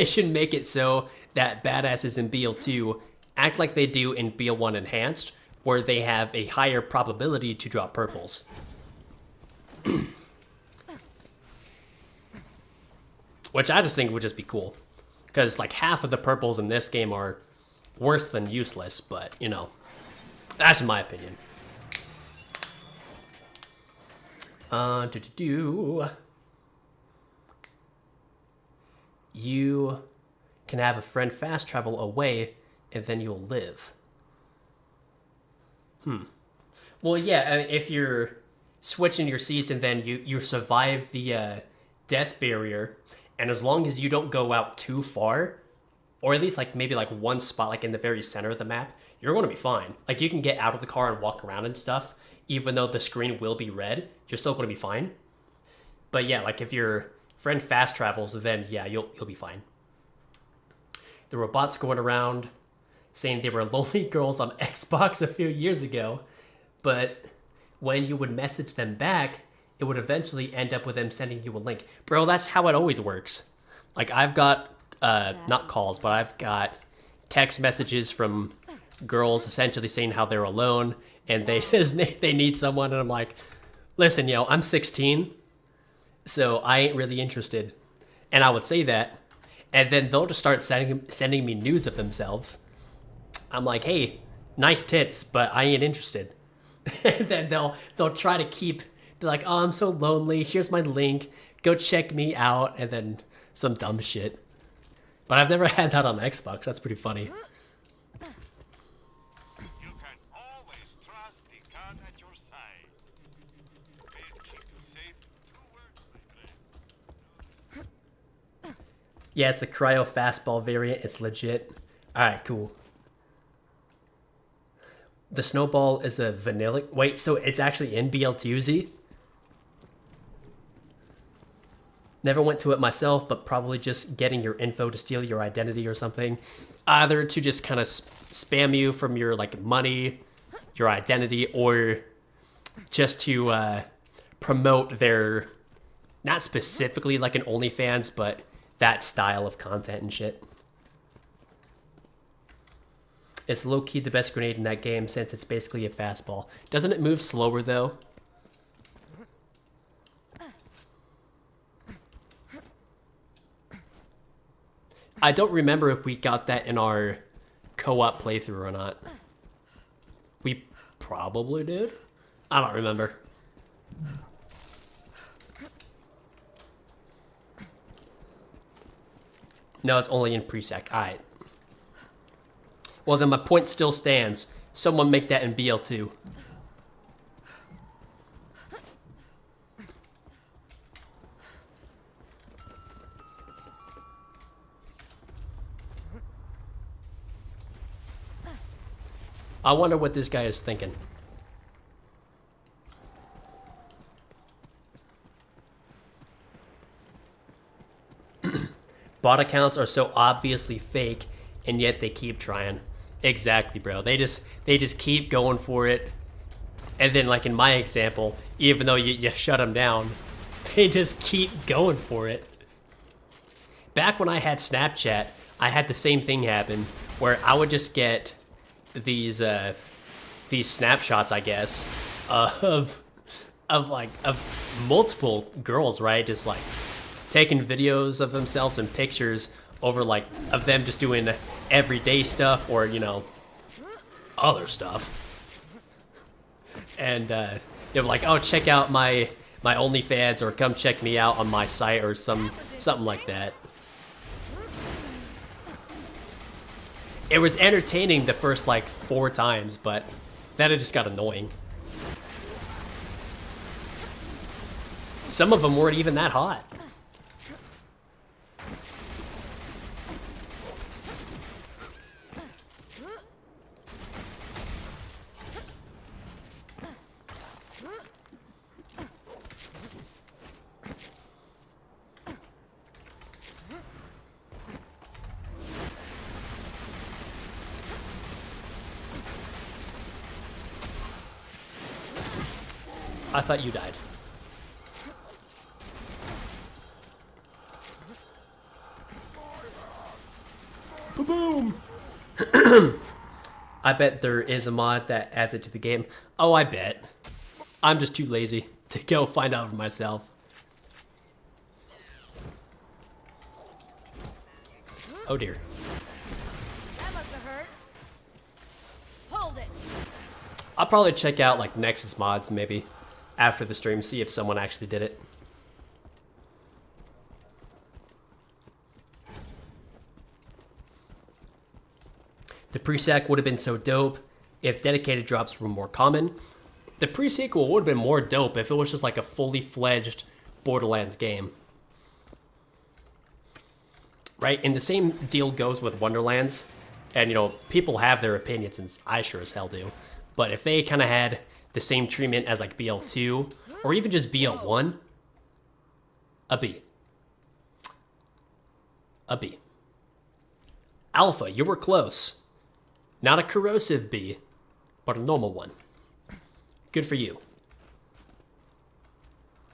should make it so that badasses in BL2 act like they do in BL1 Enhanced, where they have a higher probability to drop purples. Which I just think would just be cool. Because like half of the purples in this game are worse than useless, but you know, that's my opinion. You can have a friend fast travel away, and then you'll live. Well, yeah, I mean, if you're switching your seats and then you survive the death barrier, and as long as you don't go out too far, or at least like maybe like one spot like in the very center of the map, you're going to be fine. Like you can get out of the car and walk around and stuff, even though the screen will be red, you're still going to be fine. But yeah, like if your friend fast travels, then yeah, you'll be fine. There were bots going around saying they were lonely girls on Xbox a few years ago, but when you would message them back, it would eventually end up with them sending you a link. Bro, that's how it always works. Like I've got, not calls, but I've got text messages from girls essentially saying how they're alone and they just they need someone, and I'm like, listen, yo, I'm 16, so I ain't really interested. And I would say that, and then they'll just start sending me nudes of themselves. I'm like, hey, nice tits, but I ain't interested. And then they'll try to keep, they're like, oh, I'm so lonely, here's my link, go check me out, and then some dumb shit. But I've never had that on Xbox, that's pretty funny. You can always trust the gun at your side. May it keep you safe. 2 words, my friend. Yeah, it's the cryo fastball variant, it's legit. Alright, cool. The snowball is a vanilla, wait, so it's actually in BL2Z? Never went to it myself, but probably just getting your info to steal your identity or something. Either to just kind of spam you from your like money, your identity, or just to promote their, not specifically like an OnlyFans, but that style of content and shit. It's low-key the best grenade in that game since it's basically a fastball. Doesn't it move slower though? I don't remember if we got that in our co-op playthrough or not. We probably did? I don't remember. No, it's only in pre-sec. Alright. Well, then my point still stands. Someone make that in BL2. I wonder what this guy is thinking. Bot accounts are so obviously fake, and yet they keep trying. Exactly, bro. They just keep going for it. And then, like in my example, even though you shut them down, they just keep going for it. Back when I had Snapchat, I had the same thing happen, where I would just get these snapshots, I guess, of multiple girls, right? Just like taking videos of themselves and pictures over like of them just doing everyday stuff or, you know, other stuff. And they were like, oh, check out my OnlyFans, or come check me out on my site, or something like that. It was entertaining the first like 4 times, but then it just got annoying. Some of them weren't even that hot. I thought you died. Boom! I bet there is a mod that adds it to the game. Oh, I bet. I'm just too lazy to go find out for myself. Oh dear. That must have hurt. Hold it. I'll probably check out like Nexus mods maybe after the stream, see if someone actually did it. The pre-sec would have been so dope if dedicated drops were more common. The pre-sequel would have been more dope if it was just like a fully fledged Borderlands game. Right? And the same deal goes with Wonderlands. And, you know, people have their opinions, and I sure as hell do. But if they kind of had the same treatment as like BL2, or even just BL1, a B. A B. Alpha, you were close. Not a corrosive B, but a normal one. Good for you.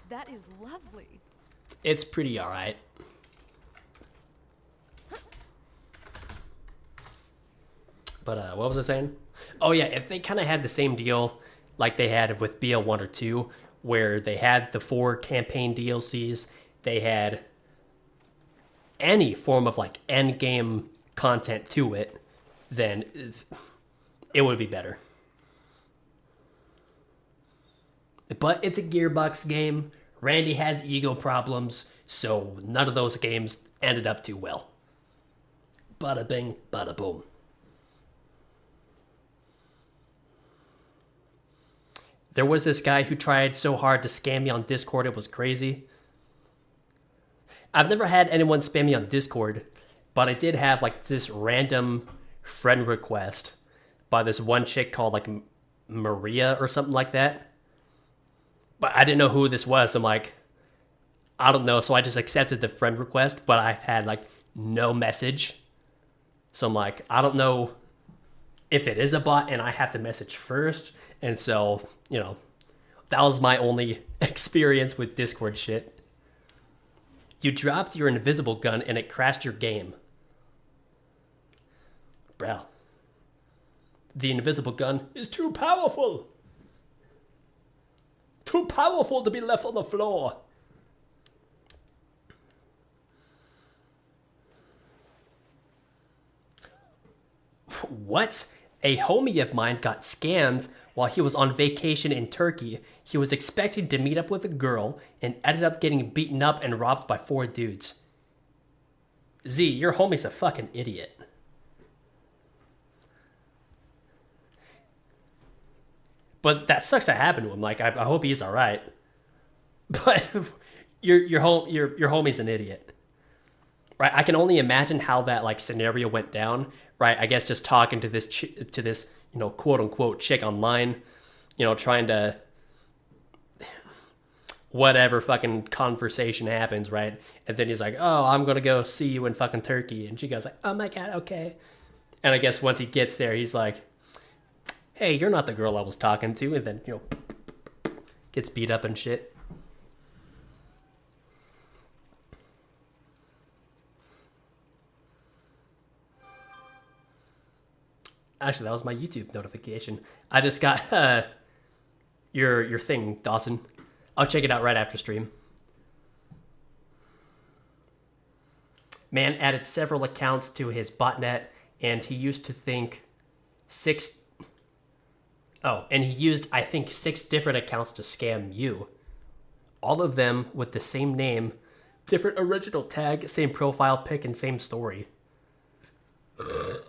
That is lovely. It's pretty alright. But what was I saying? Oh yeah, if they kind of had the same deal like they had with BL1 or 2, where they had the 4 campaign DLCs, they had any form of like end game content to it, then it would be better. But it's a Gearbox game. Randy has ego problems, so none of those games ended up too well. Bada bing, bada boom. There was this guy who tried so hard to scam me on Discord, it was crazy. I've never had anyone spam me on Discord, but I did have like this random friend request by this one chick called like Maria or something like that. But I didn't know who this was. I'm like, I don't know. So I just accepted the friend request, but I've had like no message. So I'm like, I don't know if it is a bot and I have to message first. And so, you know, that was my only experience with Discord shit. You dropped your invisible gun and it crashed your game. Bro. The invisible gun is too powerful. Too powerful to be left on the floor. What? A homie of mine got scammed while he was on vacation in Turkey. He was expecting to meet up with a girl and ended up getting beaten up and robbed by 4 dudes. Z, your homie's a fucking idiot. But that sucks to happen to him. Like, I hope he's all right. But your homie's an idiot, right? I can only imagine how that like scenario went down, right? I guess just talking to this you know, quote unquote chick online, you know, trying to whatever fucking conversation happens, right? And then he's like, "Oh, I'm gonna go see you in fucking Turkey," and she goes like, "Oh my god, okay." And I guess once he gets there, he's like, "Hey, you're not the girl I was talking to," and then, you know, gets beat up and shit. Actually, that was my YouTube notification. I just got your thing, Dawson. I'll check it out right after stream. Man added several accounts to his botnet, and he used to think and he used, I think, 6 different accounts to scam you. All of them with the same name, different original tag, same profile pic, and same story.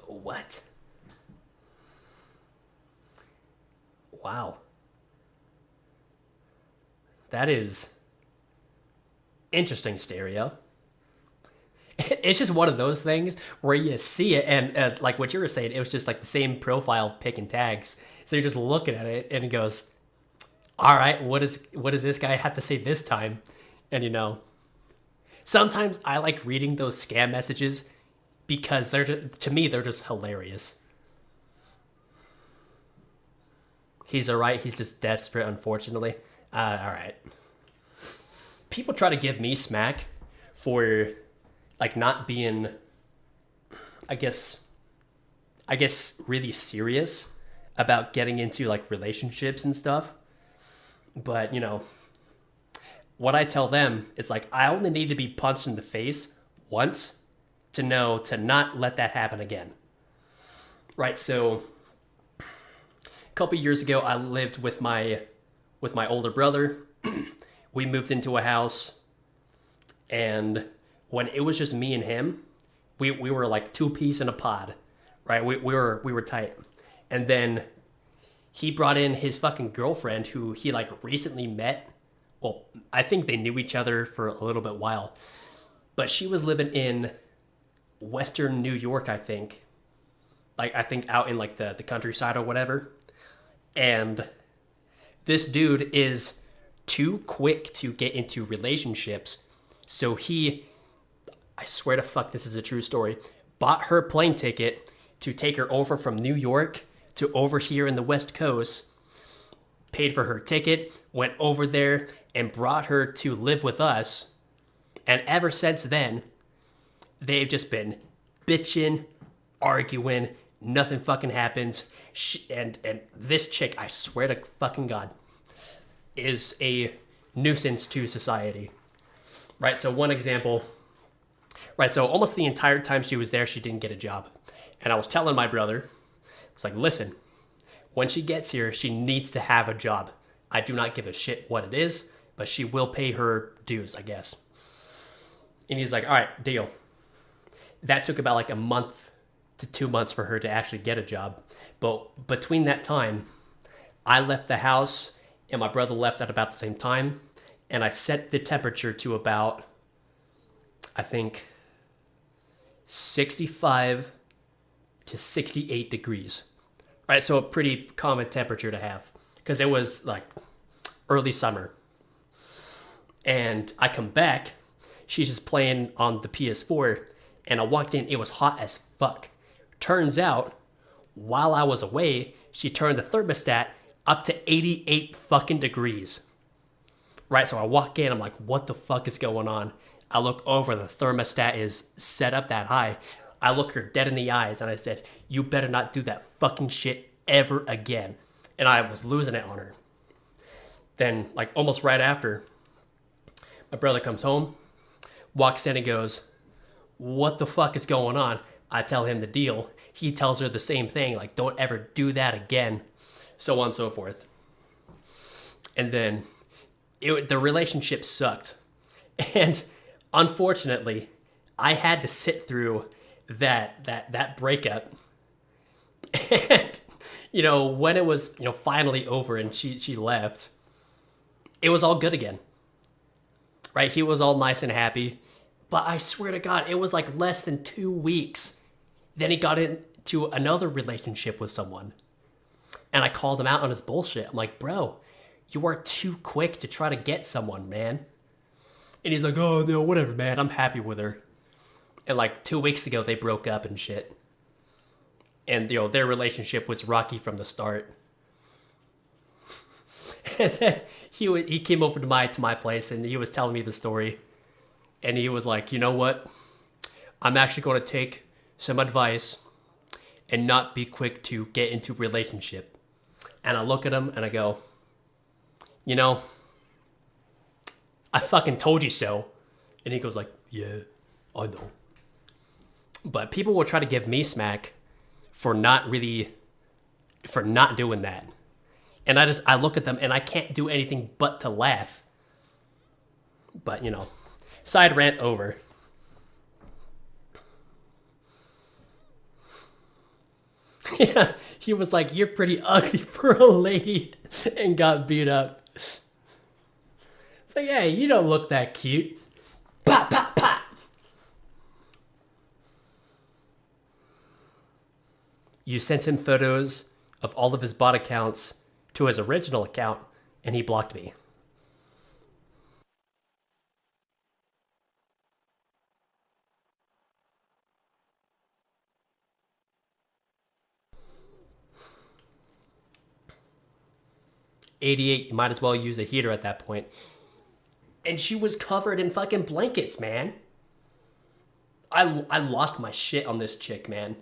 What? Wow. That is interesting, Stereo. It's just one of those things where you see it and like what you were saying, it was just like the same profile pic and tags. So you're just looking at it and it goes, all right, what does this guy have to say this time? And you know, sometimes I like reading those scam messages because to me, they're just hilarious. He's all right. He's just desperate, unfortunately. All right. People try to give me smack for like not being, I guess, really serious about getting into like relationships and stuff. But you know, what I tell them is like I only need to be punched in the face once to know to not let that happen again. Right? So a couple years ago I lived with my older brother. We moved into a house, and when it was just me and him, we were like two peas in a pod, right? We were tight. And then he brought in his fucking girlfriend who he like recently met. Well, I think they knew each other for a little bit while, but she was living in Western New York, I think. Like I think out in like the countryside or whatever. And this dude is too quick to get into relationships. So he, I swear to fuck, this is a true story, bought her plane ticket to take her over from New York to over here in the West Coast, paid for her ticket, went over there and brought her to live with us. And ever since then, they've just been bitching, arguing, nothing fucking happens. And this chick, I swear to fucking God, is a nuisance to society. Right, so one example. Right, so almost the entire time she was there, she didn't get a job. And I was telling my brother, I was like, listen, when she gets here, she needs to have a job. I do not give a shit what it is, but she will pay her dues, I guess. And he's like, all right, deal. That took about like a month to 2 months for her to actually get a job. But between that time, I left the house and my brother left at about the same time. And I set the temperature to about, I think, 65 to 68 degrees. Right, so a pretty common temperature to have because it was like early summer. And I come back, she's just playing on the PS4, and I walked in, it was hot as fuck. Turns out, while I was away, she turned the thermostat up to 88 fucking degrees. Right, so I walk in, I'm like, what the fuck is going on? I look over, the thermostat is set up that high. I look her dead in the eyes and I said, you better not do that fucking shit ever again. And I was losing it on her. Then, like almost right after, my brother comes home, walks in and goes, what the fuck is going on? I tell him the deal. He tells her the same thing, like, don't ever do that again. So on and so forth. And then the relationship sucked. And unfortunately, I had to sit through that breakup. And, you know, when it was, you know, finally over and she left, it was all good again. Right? He was all nice and happy. But I swear to God, it was like less than 2 weeks. Then he got into another relationship with someone. And I called him out on his bullshit. I'm like, bro, you are too quick to try to get someone, man. And he's like, oh, no, whatever, man. I'm happy with her. And like 2 weeks ago, they broke up and shit. And, you know, their relationship was rocky from the start. And then he came over to my place and he was telling me the story. And he was like, you know what? I'm actually going to take some advice and not be quick to get into a relationship. And I look at him and I go, you know, I fucking told you so. And he goes like, yeah, I know. But people will try to give me smack for not doing that. And I look at them and I can't do anything but to laugh. But, you know, side rant over. Yeah, he was like, you're pretty ugly for a lady, and got beat up. It's like, hey, you don't look that cute. Pop, pop, pop. You sent him photos of all of his bot accounts to his original account, and he blocked me. 88, you might as well use a heater at that point. And she was covered in fucking blankets, man. I lost my shit on this chick, man.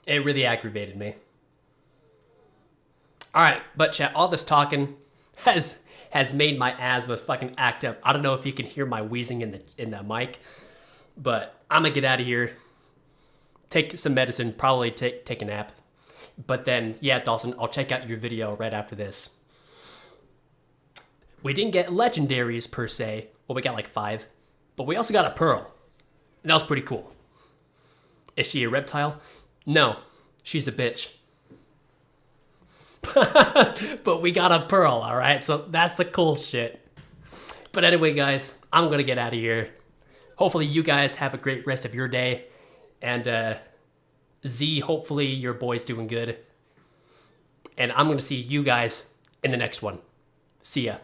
It really aggravated me. Alright, but chat, all this talking has made my asthma fucking act up. I don't know if you can hear my wheezing in the mic, but I'm gonna get out of here. Take some medicine, probably take a nap. But then, yeah, Dawson, I'll check out your video right after this. We didn't get legendaries per se. Well, we got like 5. But we also got a pearl. And that was pretty cool. Is she a reptile? No, she's a bitch. But we got a pearl, alright? So that's the cool shit. But anyway, guys, I'm going to get out of here. Hopefully you guys have a great rest of your day. And Z, hopefully your boy's doing good. And I'm going to see you guys in the next one. See ya.